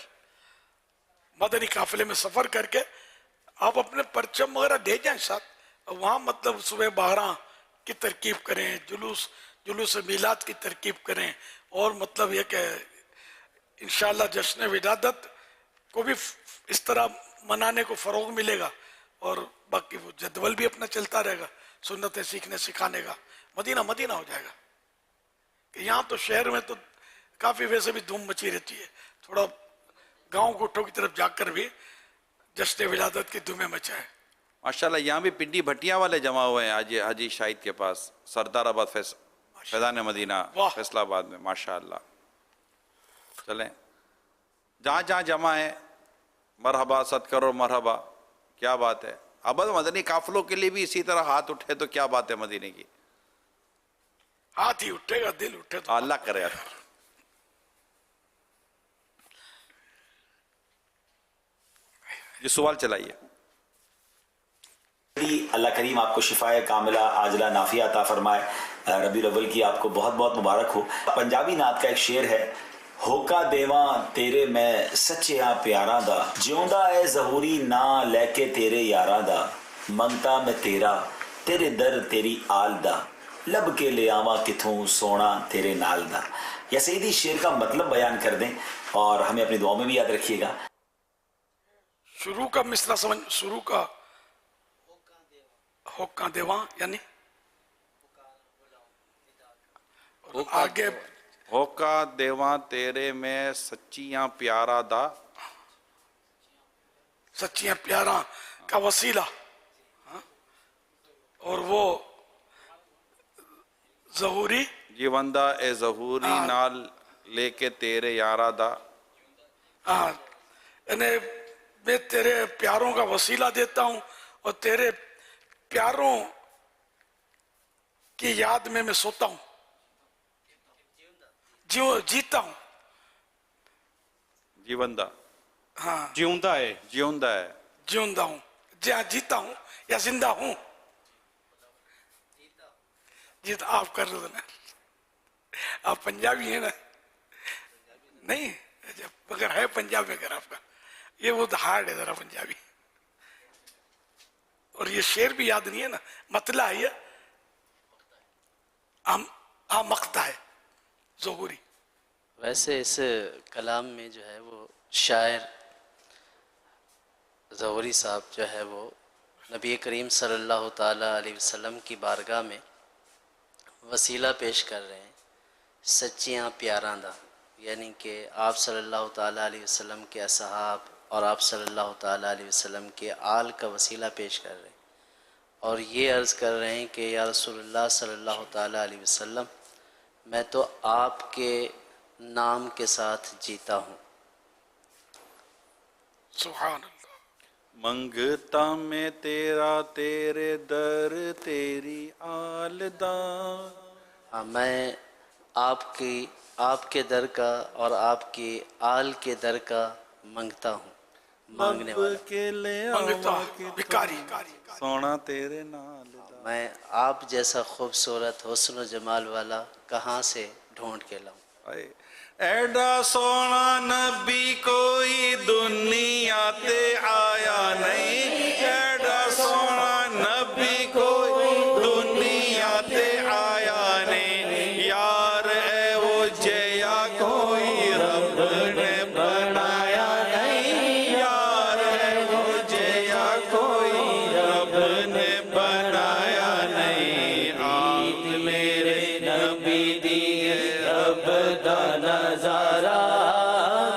مدنی قافلے میں سفر کر کے آپ اپنے پرچم وغیرہ دے جائیں ساتھ. وہاں مطلب صبح 12 کی ترکیب کریں، جلوس میلاد کی ترکیب کریں، اور مطلب یہ کہ انشاءاللہ جشن ولادت کو بھی اس طرح منانے کو فروغ ملے گا، اور باقی وہ جدول بھی اپنا چلتا رہے گا سنتیں سیکھنے سکھانے کا. مدینہ ہو جائے گا. کہ یہاں تو شہر میں تو کافی ویسے بھی دھوم مچی رہتی ہے، تھوڑا گاؤں گوٹھوں کی طرف جا کر بھی جشن ولادت کی دھومیں مچائے. ماشاءاللہ یہاں بھی پنڈی بھٹیاں والے جمع ہوئے ہیں حاجی شاہد کے پاس، سردار آباد فیضان مدینہ فیصل آباد میں. ماشاءاللہ چلیں جہاں جہاں جمع ہیں مرحبا، 7 کروڑ مرحبا. کیا بات ہے. اب مدنی قافلوں کے لیے بھی اسی طرح ہاتھ اٹھے تو کیا بات ہے مدینے کی. ہاتھ ہی اٹھے گا، دل اٹھے تو اللہ کرے. یہ سوال چلائیے. اللہ کریم آپ کو شفائے کاملہ عاجلہ نافیہ عطا فرمائے. ربیع الاول کی آپ کو بہت بہت مبارک ہو. پنجابی نعت کا ایک شعر ہے: ہوکا دیواں تیرے میں سچیاں پیاراں دا، جیوندا اے ظہوری نا لے کے تیرے یاراں دا، منگتا میں تیرا تیرے در تیری آل دا، لب کے لے آواں کتھوں سونا تیرے نال دا. یا سیدھی شعر کا مطلب بیان کر دیں اور ہمیں اپنی دعاؤں میں بھی یاد رکھیے گا. شروع کا مصرع سمجھ، شروع کا ہوکا دیواں یعنی آگے ہوکا دیواں تیرے میں سچیاں پیارا دا، سچیاں پیاراں کا وسیلہ، اور وہ ظہوری جیوندہ اے ظہوری نال لے کے تیرے یارا دا. یعنی میں تیرے پیاروں کا وسیلہ دیتا ہوں، اور تیرے پیاروں کی یاد میں سوتا ہوں، جیتا ہوں. جیوندہ جیوندا ہے، جیوندا ہوں، جیتا ہوں یا زندہ ہوں. جیتا آپ کر رہے نا، آپ پنجابی ہیں نا؟ نہیں اگر ہے پنجاب میں، اگر آپ کا یہ وہ ہارڈ ہے ذرا پنجابی. اور یہ شعر بھی یاد نہیں ہے نا، مطلع ہے یہ مقطع ہے ظہوری. ویسے اس کلام میں جو ہے وہ شاعر ظہوری صاحب جو ہے وہ نبی کریم صلی اللہ تعالیٰ علیہ وسلم کی بارگاہ میں وسیلہ پیش کر رہے ہیں سچیاں پیاراں دا، یعنی کہ آپ صلی اللہ تعالیٰ علیہ وسلم کے اصحاب اور آپ صلی اللہ تعالیٰ علیہ وسلم کے آل کا وسیلہ پیش کر رہے ہیں، اور یہ عرض کر رہے ہیں کہ یا رسول اللہ صلی اللہ تعالیٰ علیہ وسلم، میں تو آپ کے نام کے ساتھ جیتا ہوں. سبحان اللہ. منگتا میں تیرا تیرے در تیری آل دا. میں آپ کے در کا اور آپ کی آل کے در کا منگتا ہوں. مانگنے والا کے لے منگتا بھکاری سونا تیرے نال دا۔ میں آپ جیسا خوبصورت حسن و جمال والا کہاں سے ڈھونڈ کے لاؤں؟ ایڈا سونا نبی کوئی دنیا تے آیا نہیں، ایڈا سونا نبی کوئی دنیا تے آیا نہیں، یار اے وہ جیا کوئی رب نے بنایا نہیں، یار اے وہ جیا کوئی رب نے بنایا نہیں، آپ میرے نبی دیے رب دا نظارہ،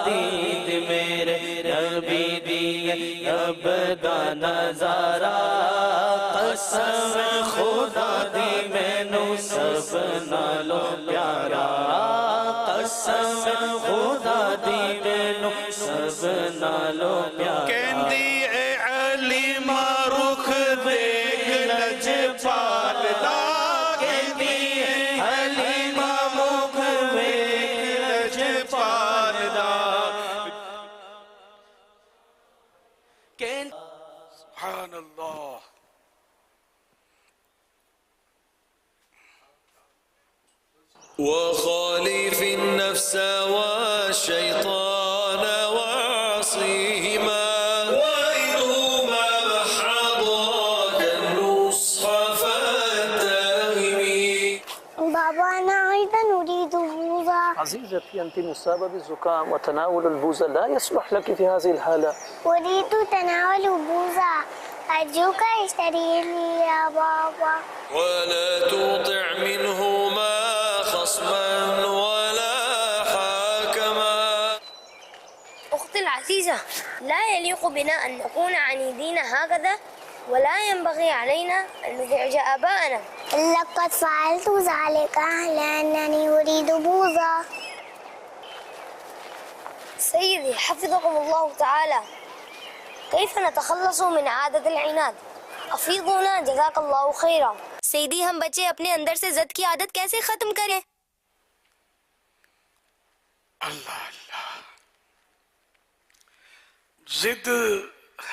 دید میرے نبی دیے رب دا نظارہ، قسم خدا دی مینو سب نالو پیارا، قسم خدا دی مینو سب نالو پیارا، کہندی اے علی مارخ دیکھ لج پال دا، کہندی اے علی مارخ دیکھ لج پال دا، سبحان اللہ. وخالف النفس والشيطان وعصيهما وإنهما حضاك النصح فاتهمي. بابا أنا أيضا أريد بوزة. عزيزتي أنت مصابة بالزكام وتناول البوز لا يصلح لك في هذه الحالة. أريد تناول بوزة، أرجوك اشتري لي يا بابا. ولا تطع منهما خصما ولا حاكما. أختي العزيزة، لا يليق بنا أن نكون عنيدين هكذا، ولا ينبغي علينا أن نزعج آباءنا. لقد فعلت ذلك لأنني أريد بوزة. سيدي حفظكم الله تعالى، كيف نتخلص من عادة العناد؟ افیضونا جزاک اللہ خیرا. سیدی ہم بچے اپنے اندر سے ضد کی عادت کیسے ختم کریں؟ اللہ اللہ، ضد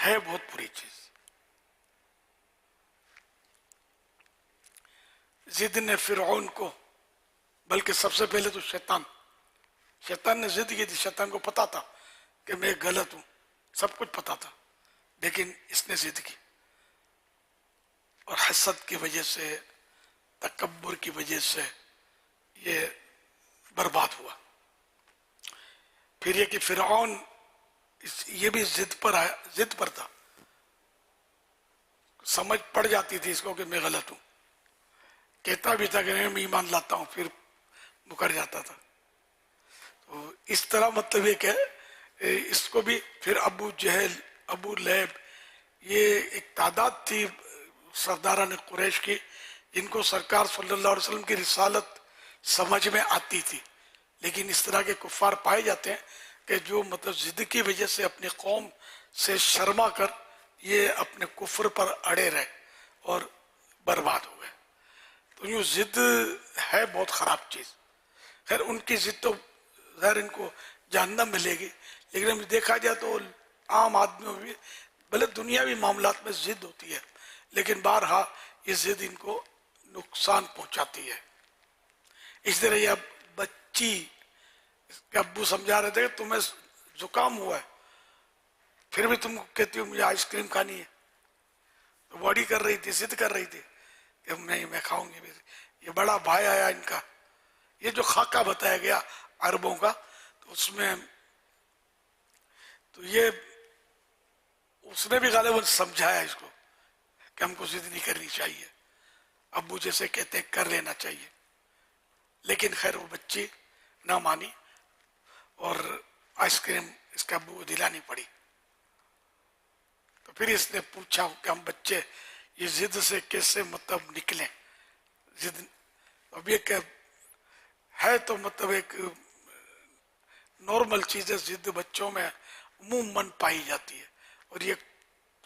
ہے بہت بری چیز. ضد نے فرعون کو، بلکہ سب سے پہلے تو شیطان نے ضد کی تھی. شیطان کو پتا تھا کہ میں غلط ہوں، سب کچھ پتا تھا، لیکن اس نے ضد کی، اور حسد کی وجہ سے، تکبر کی وجہ سے یہ برباد ہوا. پھر یہ کہ فرعون یہ بھی ضد پر تھا، سمجھ پڑ جاتی تھی اس کو کہ میں غلط ہوں، کہتا بھی تھا کہ میں ایمان لاتا ہوں، پھر مکر جاتا تھا. تو اس طرح مطلب یہ کہ اس کو بھی پھر ابو جہل، ابو لہب، یہ ایک تعداد تھی سرداران قریش کی جن کو سرکار صلی اللہ علیہ وسلم کی رسالت سمجھ میں آتی تھی. لیکن اس طرح کے کفار پائے جاتے ہیں کہ جو مطلب ضد کی وجہ سے اپنی قوم سے شرما کر یہ اپنے کفر پر اڑے رہے اور برباد ہو گئے. تو یوں ضد ہے بہت خراب چیز. خیر ان کی ضد تو ظاہر ان کو جہنم ملے گی، لیکن ہم دیکھا جائے تو عام آدمیوں بھی بھلے دنیاوی معاملات میں ضد ہوتی ہے، لیکن بارہا یہ ضد ان کو نقصان پہنچاتی ہے. اس طرح یہ بچی کے ابو سمجھا رہے تھے کہ تمہیں زکام ہوا ہے، پھر بھی تم کہتی ہو مجھے آئس کریم کھانی ہے. تو باڈی کر رہی تھی، ضد کر رہی تھی کہ نہیں میں کھاؤں گی. یہ بڑا بھائی آیا ان کا، یہ جو خاکہ بتایا گیا عربوں کا، تو اس میں تو یہ اس نے بھی غالباً سمجھایا اس کو کہ ہم کو ضد نہیں کرنی چاہیے، ابو جیسے کہتے ہیں کر لینا چاہیے. لیکن خیر وہ بچی نہ مانی اور آئس کریم اس کے ابو کو دلانی پڑی. تو پھر اس نے پوچھا کہ ہم بچے یہ ضد سے کیسے مطلب نکلیں. ضد اب یہ کہ ہے تو مطلب ایک نارمل چیز ہے، ضد بچوں میں عموماً پائی جاتی ہے اور یہ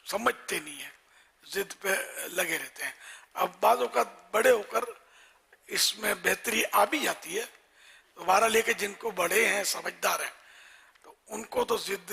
سمجھتے نہیں ہیں، ضد پہ لگے رہتے ہیں. اب بعض اوقات بڑے ہو کر اس میں بہتری آ بھی جاتی ہے. دوبارہ لے کے جن کو بڑے ہیں، سمجھدار ہیں، تو ان کو تو ضد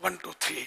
1 2 3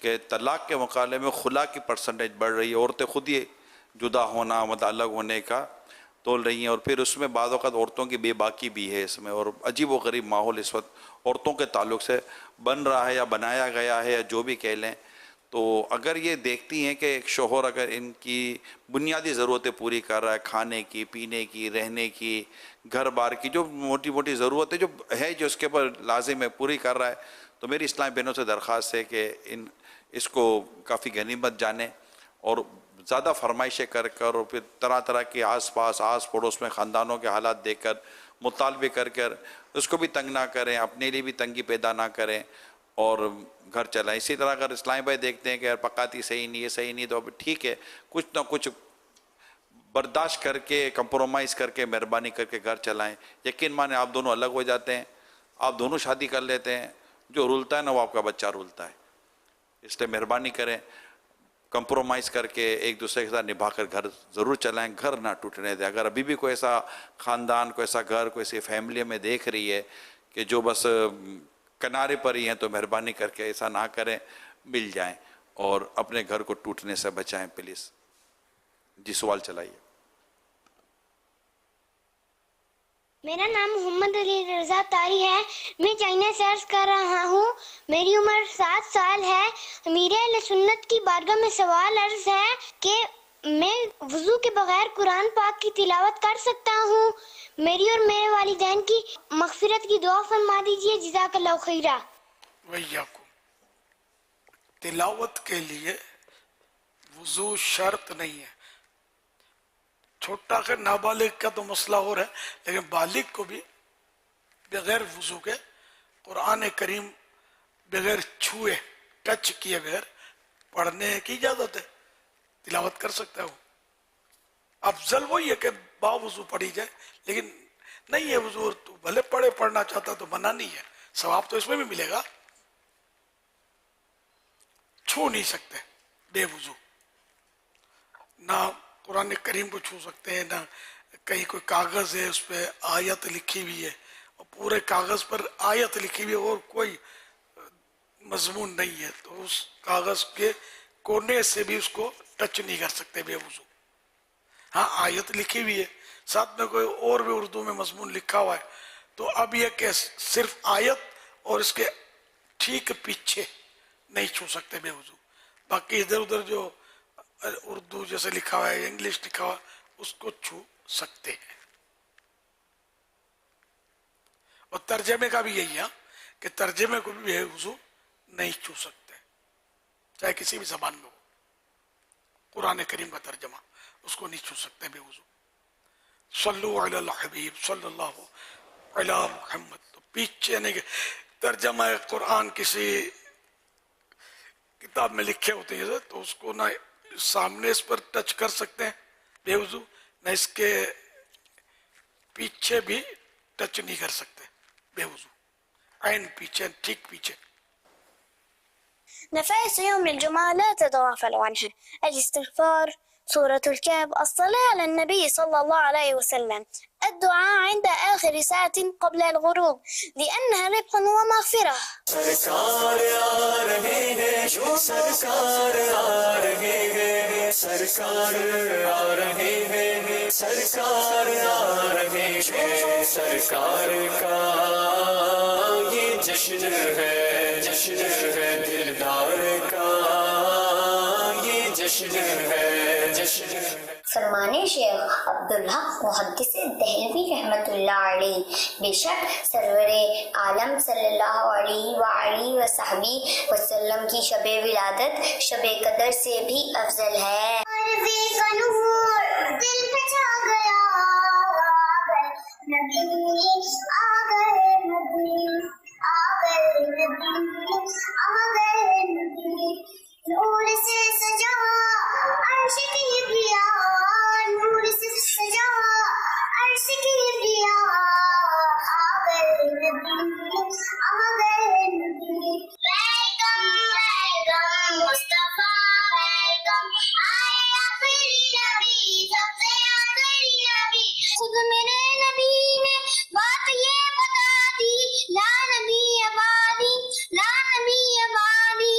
کہ طلاق کے مقابلے میں خلا کی پرسنٹیج بڑھ رہی ہے. عورتیں خود یہ جدا ہونا مطلب الگ ہونے کا تول رہی ہیں, اور پھر اس میں بعض اوقات عورتوں کی بے باکی بھی ہے اس میں, اور عجیب و غریب ماحول اس وقت عورتوں کے تعلق سے بن رہا ہے یا بنایا گیا ہے یا جو بھی کہہ لیں. تو اگر یہ دیکھتی ہیں کہ ایک شوہر اگر ان کی بنیادی ضرورتیں پوری کر رہا ہے, کھانے کی, پینے کی, رہنے کی, گھر بار کی, جو موٹی موٹی ضرورتیں جو ہے جو اس کے پر لازم ہے پوری کر رہا ہے, تو میری اسلامی بہنوں سے درخواست ہے کہ اس کو کافی غنیمت جانیں اور زیادہ فرمائشیں کر کر اور پھر طرح طرح کے آس پاس آس پڑوس میں خاندانوں کے حالات دیکھ کر مطالبے کر کر اس کو بھی تنگ نہ کریں, اپنے لیے بھی تنگی پیدا نہ کریں اور گھر چلائیں. اسی طرح اگر اسلامی بھائی دیکھتے ہیں کہ یار پکاتی صحیح نہیں, یہ صحیح نہیں, تو اب ٹھیک ہے کچھ نہ کچھ برداشت کر کے کمپرومائز کر کے مہربانی کر کے گھر چلائیں. یقین مانیں آپ دونوں الگ ہو جاتے ہیں, آپ دونوں شادی کر لیتے ہیں, جو رولتا ہے نا وہ آپ کا بچہ رولتا ہے. اس لیے مہربانی کریں, کمپرومائز کر کے ایک دوسرے کے ساتھ نبھا کر گھر ضرور چلائیں, گھر نہ ٹوٹنے دیں. اگر ابھی بھی کوئی ایسا خاندان, کوئی ایسا گھر, کوئی ایسی فیملی میں دیکھ رہی ہے کہ جو بس کنارے پر ہی ہیں, تو مہربانی کر کے ایسا نہ کریں, مل جائیں اور اپنے گھر کو ٹوٹنے سے بچائیں پلیز. جی سوال چلائیے. میرا نام محمد علی رضا طاری ہے. میں چائنا سے عرض کر رہا ہوں. میری عمر 7 سال ہے. امیر اہل سنت کی بارگاہ میں سوال عرض ہے کہ میں وضو کے بغیر قرآن پاک کی تلاوت کر سکتا ہوں؟ میری اور میرے والدین کی مغفرت کی دعا فرما دیجیے. جزاک اللہ خیرہ. ویاکم. تلاوت کے لیے وضو شرط نہیں ہے. چھوٹا کہ نابالغ کا تو مسئلہ ہو رہا ہے, لیکن بالغ کو بھی بغیر وضو کے قرآن کریم بغیر چھوئے ٹچ کیے بغیر پڑھنے کی اجازت ہے, تلاوت کر سکتا ہے وہ. افضل وہی ہے کہ باوضو پڑھی جائے, لیکن نہیں ہے وضو تو بھلے پڑھنا چاہتا تو منع نہیں ہے, ثواب تو اس میں بھی ملے گا. چھو نہیں سکتے بے وضو, نہ قرآن کریم کو چھو سکتے ہیں, نہ کہیں کوئی کاغذ ہے اس پہ آیت لکھی ہوئی ہے اور پورے کاغذ پر آیت لکھی ہوئی ہے اور کوئی مضمون نہیں ہے, تو اس کاغذ کے کونے سے بھی اس کو ٹچ نہیں کر سکتے بے وضو. ہاں آیت لکھی ہوئی ہے, ساتھ میں کوئی اور بھی اردو میں مضمون لکھا ہوا ہے, تو اب یہ کہ صرف آیت اور اس کے ٹھیک پیچھے نہیں چھو سکتے بے وضو. باقی ادھر ادھر جو اردو جیسے لکھا ہوا ہے, انگلش لکھا ہوا ہے, اس کو چھو سکتے ہیں. اور ترجمے کا بھی یہی ہے کہ ترجمے کو بھی بے وضو نہیں چھو سکتے, چاہے کسی بھی زبان میں ہو. قرآن کریم کا ترجمہ اس کو نہیں چھو سکتے بے وضو. صلو علی الحبیب صلی اللہ علی محمد. تو پیچھے نہیں کہ ترجمہ قرآن کسی کتاب میں لکھے ہوتے ہیں تو اس کو نہ سامنے اس پر ٹچ کر سکتے ہیں بے وضو, نہ اس کے پیچھے بھی ٹچ نہیں کر سکتے بے وضو, عین پیچھے ٹھیک پیچھے. نفائس يوم الجمعة لا تتغافل عنها: الاستغفار، سورة الكهف، الصلاة على النبي صلى الله عليه وسلم، الدعاء عند آخر ساعة قبل الغروب لأنها ربح ومغفرة. سرکار آ رہے ہیں, سرکار آ رہے ہیں, سرکار آ رہے ہیں, سرکار آ رہے ہیں. سرکار کا یہ جشن ہے, جشن ہے دلدار کا, یہ جشن ہے, جشن ہے. فرمانے شیخ عبدالحق محدث دہلوی رحمت اللہ علیہ: بے شک سرور عالم صلی اللہ علیہ وآلہ وصحبہ وسلم کی شب ولادت شب قدر سے بھی افضل ہے. عربی کا نور دل پہ چھا گیا, نبی آ گئے, نبی آ گئے, نبی آ گئے, نبی نور سے سجا عرش کی بیا, نور سے سجا عرش کی بیا, آ گئے نبی, آ گئے نبی. ویلکم ویلکم مصطفیٰ ویلکم, آئے آخری نبی, سب سے آخری نبی. خود میرے نبی نے بات یہ بتا دی, لا نبی آبادی, لا نبی آبادی.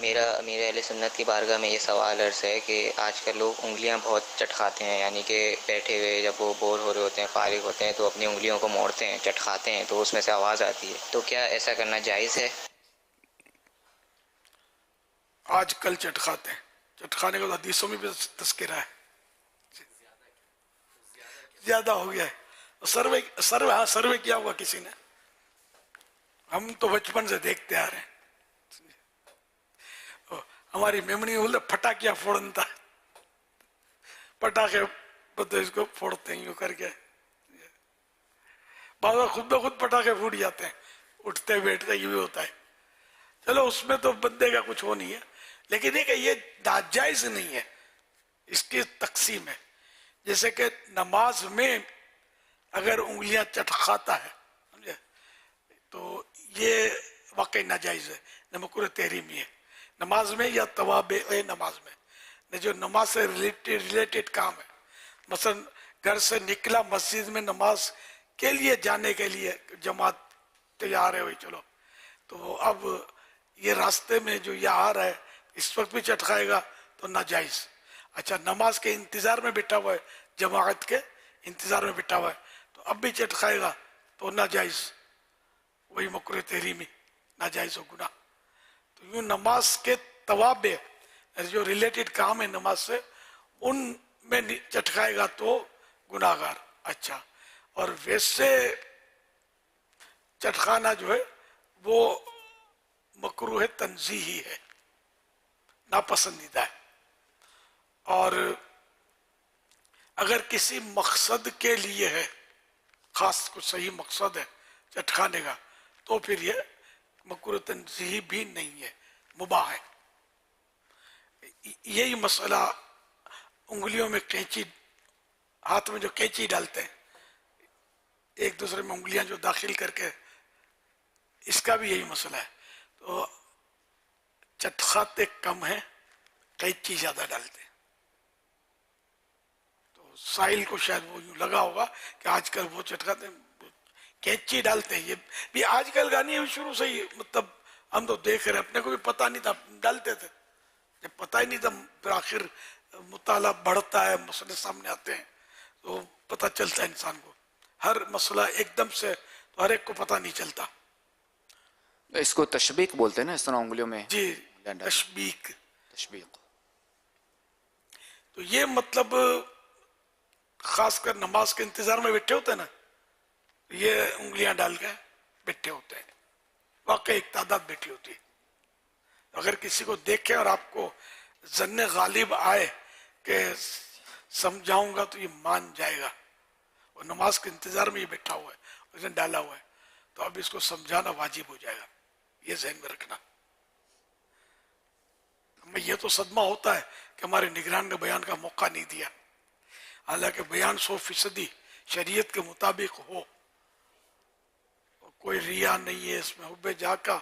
میرا اہل سنت کی بارگاہ میں یہ سوال عرض ہے کہ آج کل لوگ انگلیاں بہت چٹکاتے ہیں، یعنی کہ بیٹھے ہوئے جب وہ بور ہو رہے ہوتے ہیں، فارغ ہوتے ہیں تو اپنی انگلیوں کو موڑتے ہیں، چٹکاتے ہیں تو اس میں سے آواز آتی ہے، تو کیا ایسا کرنا جائز ہے؟ آج کل چٹکاتے ہیں، چٹکانے کا تو حدیثوں میں بھی تذکرہ ہے، زیادہ ہو گیا ہے۔ سروے کیا ہوا کسی نے، ہم تو بچپن سے دیکھتے آ رہے ہیں، ہماری میمنی بولتے پھٹاکیا پھوڑنتا، پٹاخے بدے اس کو پھوڑتے ہیں یوں کر کے، بعض خود بخود پٹاخے پھوٹ جاتے ہیں، اٹھتے بیٹھتے یہ بھی ہوتا ہے۔ چلو اس میں تو بندے کا کچھ ہو نہیں ہے، لیکن یہ کہ یہ ناجائز نہیں ہے، اس کی تقسیم ہے۔ جیسے کہ نماز میں اگر انگلیاں چٹکاتا ہے تو یہ واقعی ناجائز ہے، مکروہ تحریمی ہے نماز میں یا توابع نماز میں۔ جو نماز سے ریلیٹڈ کام ہے، مثلا گھر سے نکلا مسجد میں نماز کے لیے جانے کے لیے، جماعت تیار ہے ہوئی چلو، تو اب یہ راستے میں جو یہ آ رہا ہے اس وقت بھی چٹکائے گا تو ناجائز۔ اچھا نماز کے انتظار میں بیٹھا ہوا ہے، جماعت کے انتظار میں بیٹھا ہوا ہے تو اب بھی چٹکائے گا تو ناجائز، وہی مکروہ تحریمی، ناجائز و گناہ۔ تو یوں نماز کے توابع جو ریلیٹڈ کام ہے نماز سے، ان میں چٹکائے گا تو گناہ گار۔ اچھا، اور ویسے چٹکانا جو ہے وہ مکروہ تنزیہی ہے، ناپسندیدہ ہے، اور اگر کسی مقصد کے لیے ہے، خاص کچھ صحیح مقصد ہے چٹکانے کا، تو پھر یہ مکروہ تنزیہی بھی نہیں ہے، مباح ہے۔ یہی مسئلہ انگلیوں میں کینچی، ہاتھ میں جو کینچی ڈالتے ہیں ایک دوسرے میں انگلیاں جو داخل کر کے، اس کا بھی یہی مسئلہ ہے۔ تو چٹکاتے کم ہیں، کینچی زیادہ ڈالتے ہیں۔ تو ساحل کو شاید وہ یوں لگا ہوگا کہ آج کل وہ چٹکاتے ہیں، کینچی ڈالتے ہیں۔ یہ بھی آج کل کا نہیں ہے، شروع سے ہی، مطلب ہم تو دیکھ رہے، اپنے کو بھی پتہ نہیں تھا، ڈالتے تھے، جب پتہ ہی نہیں تھا، پھر آخر مطالعہ بڑھتا ہے، مسئلے سامنے آتے ہیں تو پتہ چلتا ہے انسان کو۔ ہر مسئلہ ایک دم سے تو ہر ایک کو پتہ نہیں چلتا۔ اس کو تشبیق بولتے ہیں نا، اس طرح انگلیوں میں جی، تشبیق۔ تشبیق تو یہ مطلب خاص کر نماز کے انتظار میں بیٹھے ہوتے ہیں نا، یہ انگلیاں ڈال کے بیٹھے ہوتے ہیں، واقعی ایک تعداد بیٹھی ہوتی ہے۔ اگر کسی کو دیکھے اور آپ کو ظن غالب آئے کہ سمجھاؤں گا تو یہ مان جائے گا، اور نماز کے انتظار میں یہ بیٹھا ہوا ہے، اس نے ڈالا ہوا ہے، تو اب اس کو سمجھانا واجب ہو جائے گا، یہ ذہن میں رکھنا۔ ہمیں یہ تو صدمہ ہوتا ہے کہ ہمارے نگران نے بیان کا موقع نہیں دیا، حالانکہ بیان 100% شریعت کے مطابق ہو، کوئی ریا نہیں ہے اس میں، حب جا کا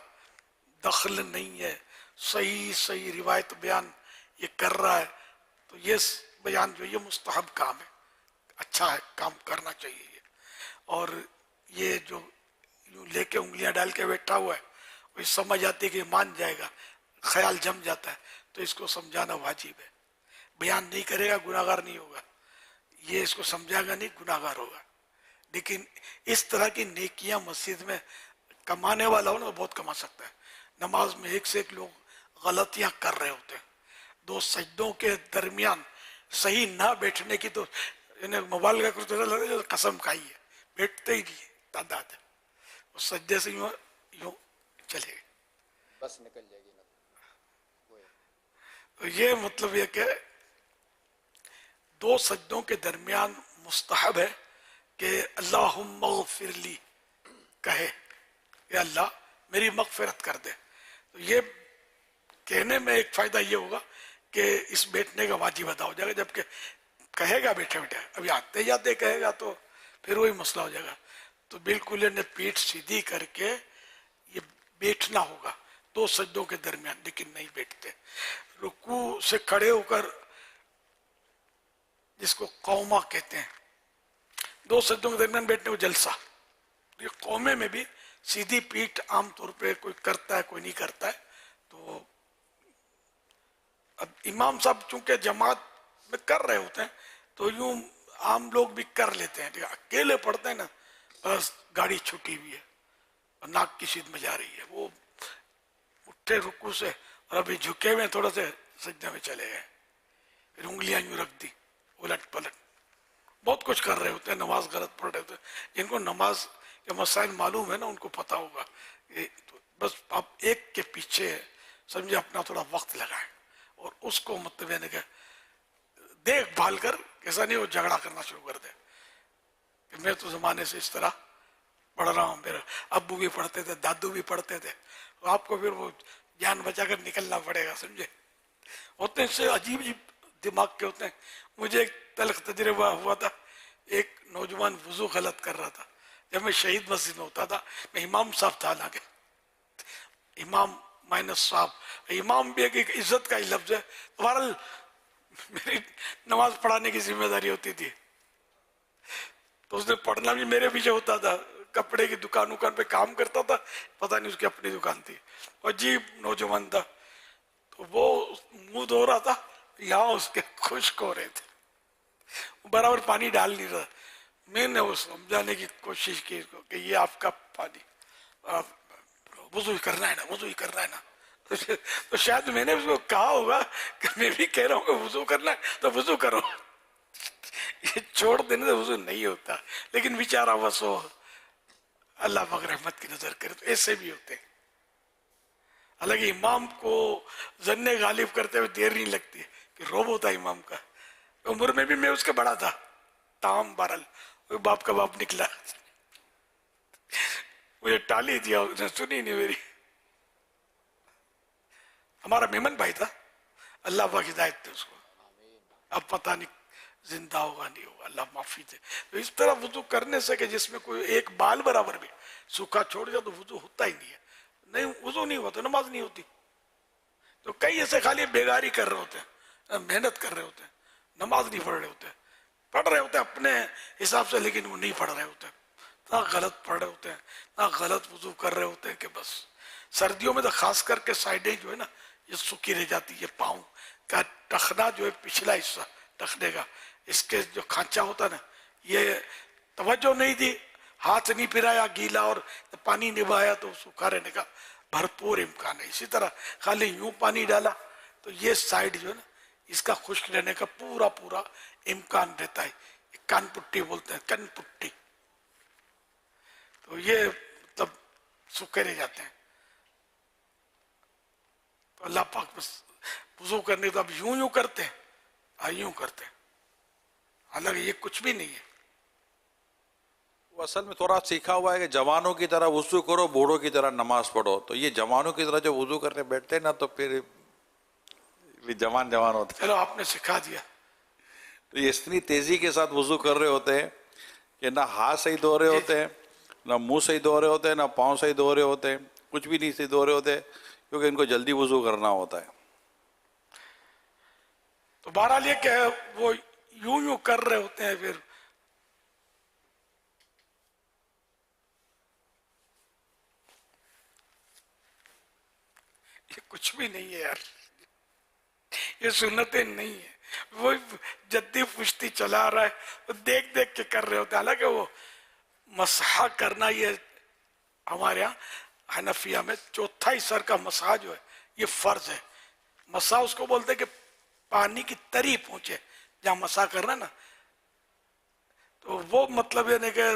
دخل نہیں ہے، صحیح روایت بیان یہ کر رہا ہے، تو یہ بیان جو یہ مستحب کام ہے، اچھا ہے، کام کرنا چاہیے یہ۔ اور یہ جو یوں لے کے انگلیاں ڈال کے بیٹھا ہوا ہے، وہ سمجھ آتی ہے کہ مان جائے گا، خیال جم جاتا ہے، تو اس کو سمجھانا واجب ہے۔ بیان نہیں کرے گا گناہ گار نہیں ہوگا، یہ اس کو سمجھائے گا نہیں گناہ گار ہوگا۔ لیکن اس طرح کی نیکیاں مسجد میں کمانے والا ہو نا، بہت کما سکتا ہے۔ نماز میں ایک سے ایک لوگ غلطیاں کر رہے ہوتے ہیں، دو سجدوں کے درمیان صحیح نہ بیٹھنے کی، تو انہیں مبالغہ کرتے ہیں، قسم کھائی ہے، بیٹھتے ہی نہیں تعداد ہے، وہ سجدے سے یوں چلے گئے، بس نکل جائے گی۔ تو یہ مطلب یہ کہ دو سجدوں کے درمیان مستحب ہے کہ اللہم اغفر لی کہے، یا اللہ میری مغفرت کر دے۔ تو یہ کہنے میں ایک فائدہ یہ ہوگا کہ اس بیٹھنے کا واجب ادا ہو جائے گا، جبکہ کہے گا بیٹھے بیٹھے، ابھی آتے جاتے کہے گا تو پھر وہی مسئلہ ہو جائے گا۔ تو بالکل انہیں پیٹھ سیدھی کر کے یہ بیٹھنا ہوگا دو سجدوں کے درمیان، لیکن نہیں بیٹھتے۔ رکوع سے کھڑے ہو کر، جس کو قومہ کہتے ہیں، دو سجدوں کے درمیان بیٹھنے کو جلسہ، یہ قومے میں بھی سیدھی پیٹھ عام طور پہ کوئی کرتا ہے کوئی نہیں کرتا ہے، تو اب امام صاحب چونکہ جماعت میں کر رہے ہوتے ہیں تو یوں عام لوگ بھی کر لیتے ہیں، لیکن اکیلے پڑھتے ہیں نا، بس گاڑی چھٹی ہوئی ہے اور ناک کی سیدھ میں جا رہی ہے، وہ اٹھے رکوع سے اور ابھی جھکے ہوئے تھوڑا سے سجدے میں چلے گئے، پھر انگلیاں یوں رکھ دی، الٹ پلٹ، بہت کچھ کر رہے ہوتے ہیں، نماز غلط پڑھ رہے ہوتے ہیں۔ جن کو نماز کے مسائل معلوم ہے نا ان کو پتا ہوگا، بس آپ ایک کے پیچھے سمجھے اپنا تھوڑا وقت لگائیں اور اس کو مطلب یعنی کہ دیکھ بھال کر، ایسا نہیں وہ جھگڑا کرنا شروع کر دے کہ میں تو زمانے سے اس طرح پڑھ رہا ہوں، میرے ابو بھی پڑھتے تھے، دادو بھی پڑھتے تھے، تو آپ کو پھر وہ جان بچا کر نکلنا پڑے گا، سمجھے؟ ہوتے ہیں اس سے عجیب عجیب دماغ کے ہوتے ہیں۔ مجھے ایک تلخ تجربہ ہوا تھا، ایک نوجوان وضو غلط کر رہا تھا، جب میں شہید مسجد میں ہوتا تھا، میں امام صاحب تھا، حالانکہ امام مائنس صاحب، امام بھی ایک عزت کا ہی لفظ ہے، بہرحال میری نماز پڑھانے کی ذمہ داری ہوتی تھی، تو اس نے پڑھنا بھی میرے پیچھے ہوتا تھا، کپڑے کی دکان پہ کام کرتا تھا، پتہ نہیں اس کی اپنی دکان تھی، عجیب نوجوان تھا، تو وہ منہ دھو رہا تھا، یہاں اس کے خشک ہو رہے تھے، برابر پانی ڈال نہیں رہا، میں نے وہ سمجھانے کی کوشش کی کہ یہ آپ کا پانی، وضو ہی کرنا ہے نا، وضو ہی کرنا ہے نا، تو شاید میں نے اس کو کہا ہوگا کہ میں بھی کہہ رہا ہوں کہ وضو کرنا ہے تو وضو کرو، یہ چھوڑ دینے سے وضو نہیں ہوتا، لیکن بیچارہ بس وہ اللہ پاک رحمت کی نظر کرے تو ایسے بھی ہوتے ہیں۔ حالانکہ امام کو ظن غالب کرتے ہوئے دیر نہیں لگتی کہ روب ہوتا ہے امام کا، عمر میں بھی میں اس کے بڑا تھا، تام بہرحال وہ باپ کا باپ نکلا، مجھے ٹالی دیا، اس نے سنی نہیں میری۔ ہمارا میمن بھائی تھا، اللہ پاک ہدایت دے اس کو، اب پتہ نہیں زندہ ہوگا نہیں ہوگا، اللہ معافی دے۔ تو اس طرح وضو کرنے سے کہ جس میں کوئی ایک بال برابر بھی سوکھا چھوڑ جائے تو وضو ہوتا ہی نہیں ہے، نہیں وضو نہیں ہوتا، نماز نہیں ہوتی۔ تو کئی ایسے خالی بیگاری کر رہے ہوتے ہیں، محنت کر رہے ہوتے ہیں، نماز نہیں پڑھ رہے ہوتے ہیں، پڑھ رہے ہوتے ہیں اپنے حساب سے، لیکن وہ نہیں پڑھ رہے ہوتے، نہ غلط پڑھ رہے ہوتے ہیں، نہ غلط وضو کر رہے ہوتے ہیں، کہ بس سردیوں میں تو خاص کر کے سائڈیں جو ہے نا یہ سکی رہ جاتی ہے، پاؤں کا ٹخنا جو ہے پچھلا حصہ ٹخنے کا، اس کے جو کھانچا ہوتا نا، یہ توجہ نہیں دی، ہاتھ نہیں پھرایا گیلا اور پانی نبھایا تو سوکھا رہنے کا بھرپور امکان ہے۔ اسی طرح خالی یوں پانی ڈالا تو یہ سائڈ جو ہے نا اس کا خشک رہنے کا پورا پورا امکان رہتا ہے، کان پٹی بولتے ہیں، کن پٹی، تو یہ مطلب سوکھے رہ جاتے ہیں۔ تو اللہ پاک بس وضو کرنے تو اب یوں کرتے ہیں، یوں کرتے ہیں، حالانکہ یہ کچھ بھی نہیں ہے۔ وہ اصل میں تھوڑا سیکھا ہوا ہے کہ جوانوں کی طرح وضو کرو، بوڑھوں کی طرح نماز پڑھو، تو یہ جوانوں کی طرح جو وضو کرنے بیٹھتے ہیں نا تو پھر جوان ہوتے ہیں، چلو آپ نے سکھا دیا، تو یہ اتنی تیزی کے ساتھ وضو کر رہے ہوتے ہیں کہ نہ ہاتھ صحیح دھو رہے ہوتے ہیں، نہ منہ صحیح دھو رہے ہوتے ہیں، نہ پاؤں صحیح دھو رہے ہوتے ہیں، کچھ بھی نہیں صحیح دھو رہے ہوتے، کیونکہ ان کو جلدی وضو کرنا ہوتا ہے۔ تو بہرحال یہ کہ وہ یوں کر رہے ہوتے ہیں، پھر یہ کچھ بھی نہیں ہے یار، یہ سنتیں نہیں ہیں، وہ جدی پشتی چلا رہا ہے، وہ دیکھ دیکھ کے کر رہے ہوتے ہیں۔ حالانکہ وہ مسح کرنا، یہ ہمارے یہاں حنفیہ میں چوتھائی سر کا مسح جو ہے یہ فرض ہے۔ مسح اس کو بولتے ہیں کہ پانی کی تری پہنچے جہاں مسح کرنا نا، تو وہ مطلب یہ نہیں کہ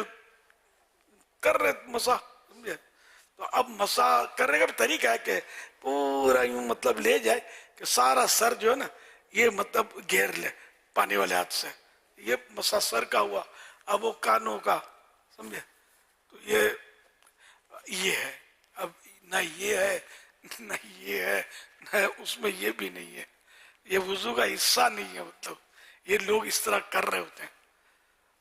کر رہے مسح، سمجھے؟ تو اب مسح کرنے کا طریقہ ہے کہ پورا یوں مطلب لے جائے کہ سارا سر جو ہے نا یہ مطلب گھیر لے پانی والے ہاتھ سے، یہ مسح سر کا ہوا۔ اب وہ کانوں کا، سمجھے؟ تو یہ ہے، اب نہ یہ ہے نہ یہ ہے، نہ اس میں یہ بھی نہیں ہے، یہ وضو کا حصہ نہیں ہے۔ مطلب یہ لوگ اس طرح کر رہے ہوتے ہیں،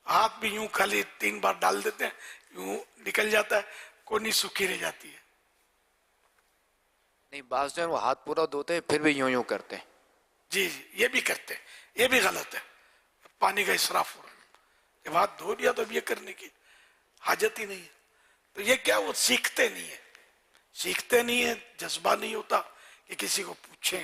ہاتھ بھی یوں خالی 3 بار ڈال دیتے ہیں، یوں نکل جاتا ہے، کونی سوکھی رہ جاتی ہے۔ نہیں، بعض جو ہے وہ ہاتھ پورا دھوتے ہیں پھر بھی یوں کرتے ہیں۔ جی یہ بھی کرتے ہیں، یہ بھی غلط ہے، پانی کا اسراف ہو رہا ہے۔ جب ہاتھ دھو لیا تو اب یہ کرنے کی حاجت ہی نہیں ہے۔ تو یہ کیا، وہ سیکھتے نہیں ہیں، جذبہ نہیں ہوتا کہ کسی کو پوچھیں،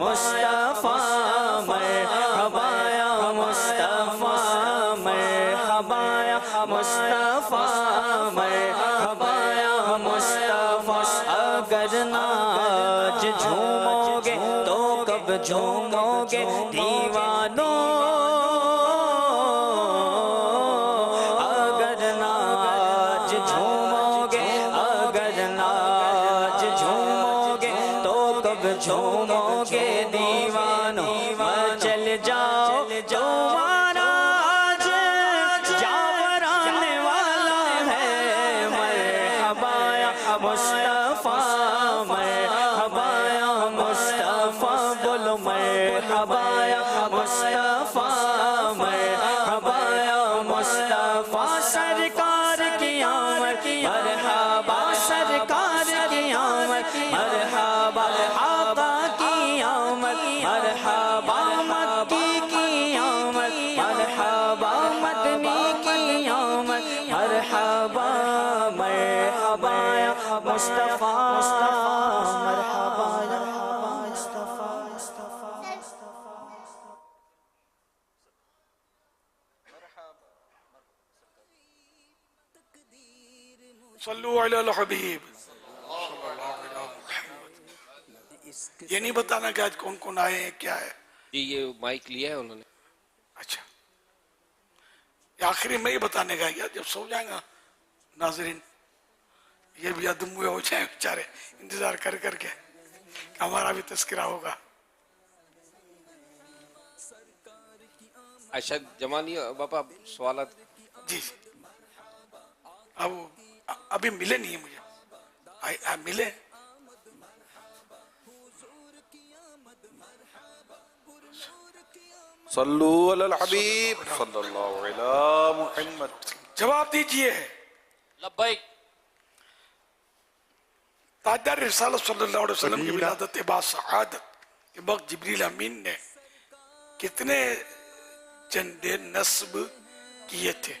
مصطفیٰ مرحبا یا مصطفیٰ مرحبا یا مصطفیٰ مرحبا یا مصطفیٰ اگر ناچ جھومو گے تو کب جھومو گے دیوانوں اگر ناچ جھومو گے اگر ناچ جھومو گے تو کب جھومو گے دیوانوں چل جاؤ جوانا آج جاور آنے والا ہے مرحبا یا مصطفیٰ مرحبا یا مصطفیٰ بولو مرحبا یا مصطفیٰ مرحبا یا مصطفیٰ سرکار کی آمد مرحبا سرکار کی آمد مرحبا آقا کی آمد مرحبا مکی کی آمد مرحبا مدنی کی آمد مرحبا مرحبا یا مصطفیٰ مرحبا یا مصطفیٰ صلو علی الحبیب صلی اللہ علیہ محمد. یہ نہیں بتانا کہ آج کون کون آئے ہیں کیا ہے. جی یہ مائک لیا ہے انہوں نے. اچھا یہ آخری میں ہی بتانے کا کیا جب سو جائیں گا ناظرین یہ بھی ادم ہوئے ہو جائیں بیچارے انتظار کر کر کے ہمارا بھی تذکرہ ہوگا. اچھا جمانی باپا سوالات. جی اب ابھی ملے نہیں مجھے ملے. صلو علی الحبیب صلی اللہ علی محمد. جواب دیجئے. لبیک. تاجدار رسالت صلی اللہ علیہ وسلم کی ولادت باسعادت کے وقت جبریل امین نے کتنے جھنڈے نصب کیے تھے؟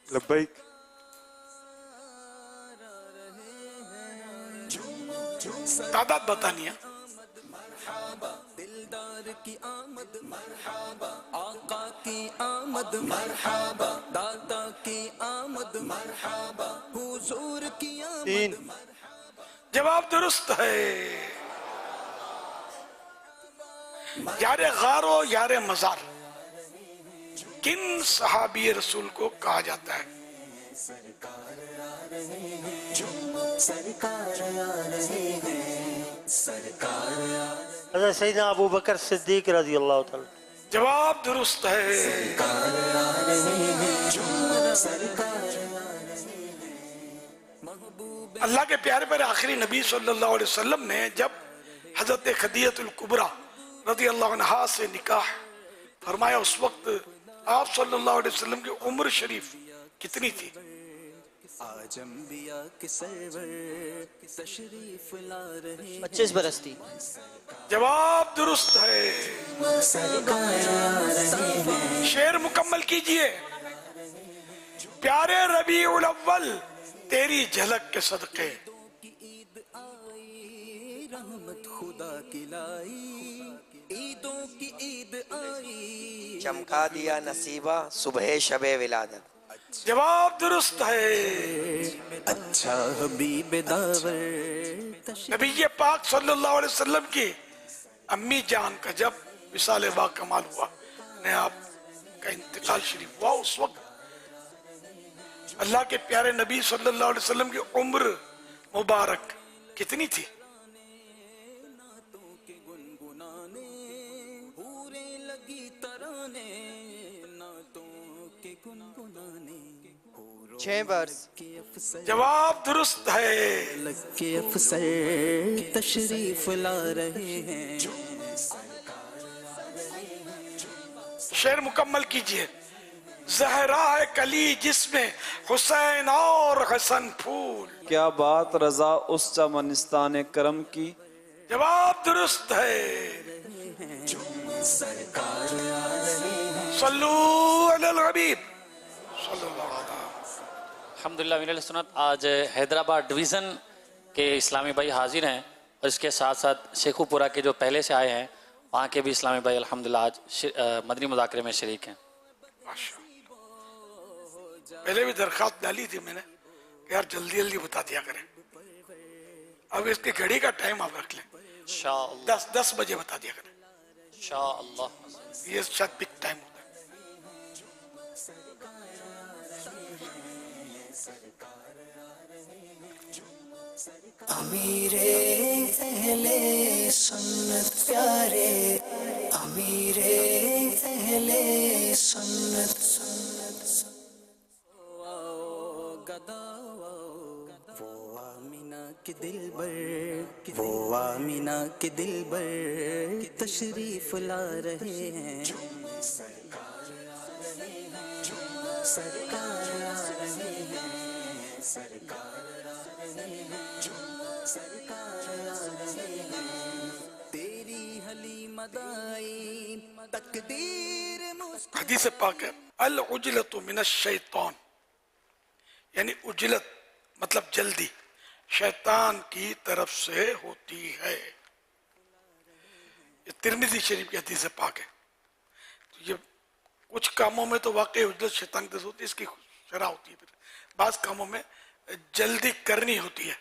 لبیک. تعداد بتانی ہے. دلدار کی آمد مرحبا آقا کی آمد مرحبا داتا کی آمد مرحبا حضور کی آمد. جواب درست ہے. یار غار و یار مزار کن صحابی رسول کو کہا جاتا ہے؟ سرکار آ رہے ہیں سرکار آ رہے ہیں سرکار آ. حضرت سیدنا ابو بکر صدیق رضی اللہ تعالی. جواب درست ہے. سرکار آ رہے ہیں سرکار آ رہے ہیں. اللہ کے پیارے پر آخری نبی صلی اللہ علیہ وسلم نے جب حضرت خدیجہ الکبریٰ رضی اللہ عنہا سے نکاح فرمایا اس وقت آپ صلی اللہ علیہ وسلم کی عمر شریف کتنی تھی؟ آج انبیاء کے سرور تشریف لا رہے 25 برس تھی. جواب درست ہے. سرکار آ رہے ہیں. شعر مکمل کیجئے. پیارے ربیع الاول تیری جھلک کے صدقے عید آئی رحمت خدا کی لائی عیدوں کی عید آئی چمکا دیا نصیبہ صبح شب ولادت. جواب درست ہے. اچھا حبیب داور نبی پاک صلی اللہ علیہ وسلم کی امی جان کا جب وصال با کمال ہوا نے آپ کا انتقال شریف ہوا اس وقت اللہ کے پیارے نبی صلی اللہ علیہ وسلم کی عمر مبارک کتنی تھی؟ چھ برس. جواب درست ہے. کے افسر تشریف لا رہے ہیں. شعر مکمل کیجئے. زہرا کلی جس میں حسین اور حسن پھول. کیا بات رضا اس چمنستان کرم کی. جواب درست ہے. صلو علی الحبیب صلی اللہ علیہ وسلم. الحمدللہ من السنت. آج حیدرآباد ڈویژن کے اسلامی بھائی حاضر ہیں اور اس کے ساتھ ساتھ شیخو پورہ کے جو پہلے سے آئے ہیں وہاں کے بھی اسلامی بھائی الحمدللہ آج مدنی مذاکرے میں شریک ہیں. پہلے بھی درخواست ڈالی تھی میں نے کہ یار جلدی جلدی بتا دیا کریں. اب اس کی گھڑی کا ٹائم آپ رکھ لیں, 10 بجے بتا دیا کریں انشاءاللہ. یہ شاید پک ٹائم ہوتا ہے. امیر اہل سنت پیارے, امیر اہل سنت, وہ آمینہ کے دل بر, وہ آمینہ کے دل بر تشریف لا رہے ہیں. سرکار آ رہے ہیں, سرکار آ رہے ہیں, سرکار آ رہے ہیں, سرکار آ رہے ہیں. تیری حلیم دائی تقدیر حدیث پاک ہے العجلت من الشیطان, یعنی عجلت مطلب جلدی شیطان کی طرف سے ہوتی ہے. یہ ترمذی شریف کی حدیث پاک ہے. تو یہ کچھ کاموں میں تو واقعی عجلت شیطان کی طرف سے ہوتی ہے, اس کی شرح ہوتی ہے. پھر بعض کاموں میں جلدی کرنی ہوتی ہے,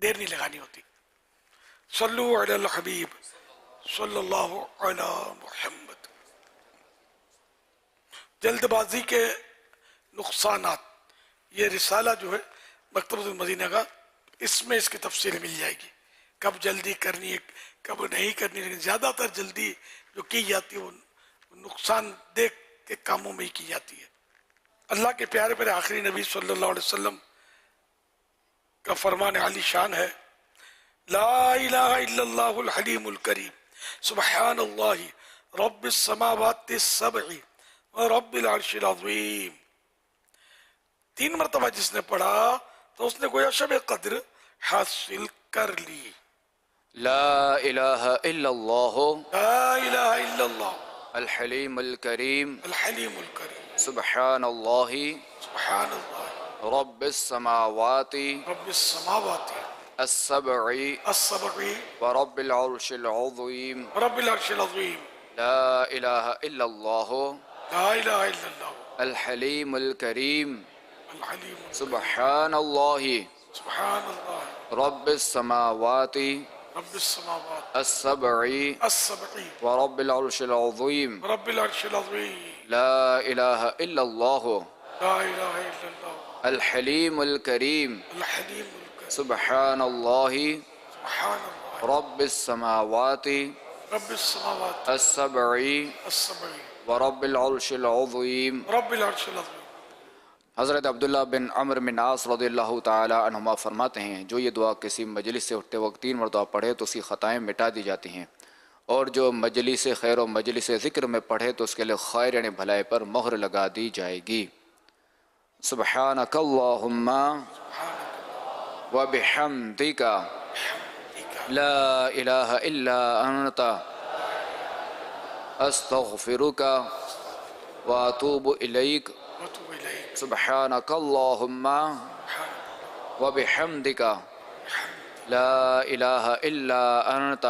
دیر نہیں لگانی ہوتی. صلو علی الحبیب صلی اللہ علی محمد. جلد بازی کے نقصانات, یہ رسالہ جو ہے مکتبۃ المدینہ کا, اس میں اس کی تفصیل مل جائے گی. کب جلدی کرنی ہے کب نہیں کرنی, لیکن زیادہ تر جلدی جو کی جاتی ہے وہ نقصان دہ کے کاموں میں ہی کی جاتی ہے. اللہ کے پیارے پیارے آخری نبی صلی اللہ علیہ وسلم کا فرمان عالی شان ہے, لا الہ الا اللہ الحلیم الکریم سبحان اللہ رب السماوات السبع ورب العرش العظیم. 3 مرتبہ جس نے پڑھا تو اس نے گویا شب قدر حاصل کر لی. لا الہ الا اللہ, لا الہ الا اللہ الحلیم الکریم, الحلیم الکریم سبحان اللہ, سبحان اللہ رب السماوات رب السماوات السبع السبع ورب العرش العظیم, رب العرش العظیم. لا الہ الا اللہ لا الہ الا اللہ الحلیم الکریم, الحلیم سبحان اللہ سبحان اللہ رب السماوات رب السماوات السبع السبع ورب العرش العظیم, رب العرش العظیم. لا الہ الا اللہ لا الہ الا اللہ الحلیم الکریم, الحلیم الکریم سبحان اللہ سبحان اللہ رب السماوات رب السماوات السبع السبع ورب العرش العظیم. رب العرش العظیم. حضرت عبداللہ بن عمرو بن عاص رضی اللہ تعالی عنہما فرماتے ہیں, جو یہ دعا کسی مجلس سے اٹھتے وقت 3 مرتبہ پڑھے تو اس کی خطائیں مٹا دی جاتی ہیں, اور جو مجلس خیر و مجلس ذکر میں پڑھے تو اس کے لئے خیر یعنی بھلائی پر مہر لگا دی جائے گی. سبحانک اللہم و بحمدک لا الہ الا انت استغفرک و اتوب الیک. سبحانک اللہم و بحمدک لا الہ الا انت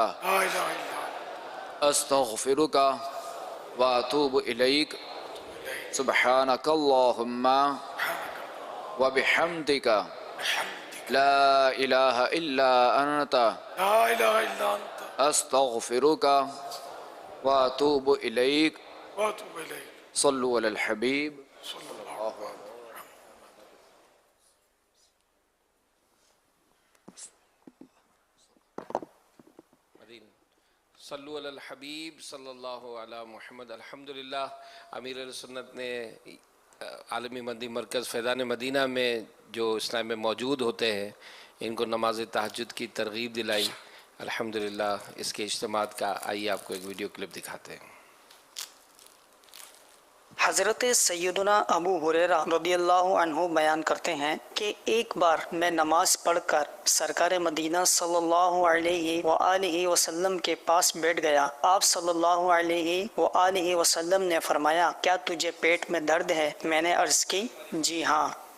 استغفرک و اتوب الیک. سبحانک اللہم و بحمدک لا الہ الا انت لا الہ الا انت استغفرک و اتوب الیک. واتوب الیک. صلو علی الحبیب. صلو علی الحبیب صلی اللہ علی محمد. الحمدللہ امیر سنت نے عالمی مدنی مرکز فیضان مدینہ میں جو اسلام میں موجود ہوتے ہیں ان کو نماز تہجد کی ترغیب دلائی. الحمدللہ اس کے اجتماعات کا آئیے آپ کو ایک ویڈیو کلپ دکھاتے ہیں. حضرت سیدنا ابو ہریرہ رضی اللہ عنہ بیان کرتے ہیں کہ ایک بار میں نماز پڑھ کر سرکار مدینہ صلی اللہ علیہ وآلہ وسلم کے پاس بیٹھ گیا. آپ صلی اللہ علیہ وآلہ وسلم نے فرمایا کیا تجھے پیٹ میں درد ہے؟ میں نے عرض کی جی ہاں.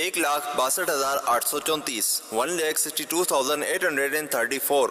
1,62,834 1,62,834।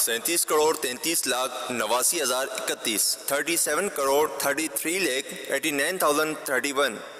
37,33,89,031 37,33,89,031।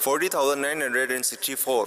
40,964।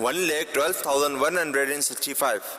1,12,165।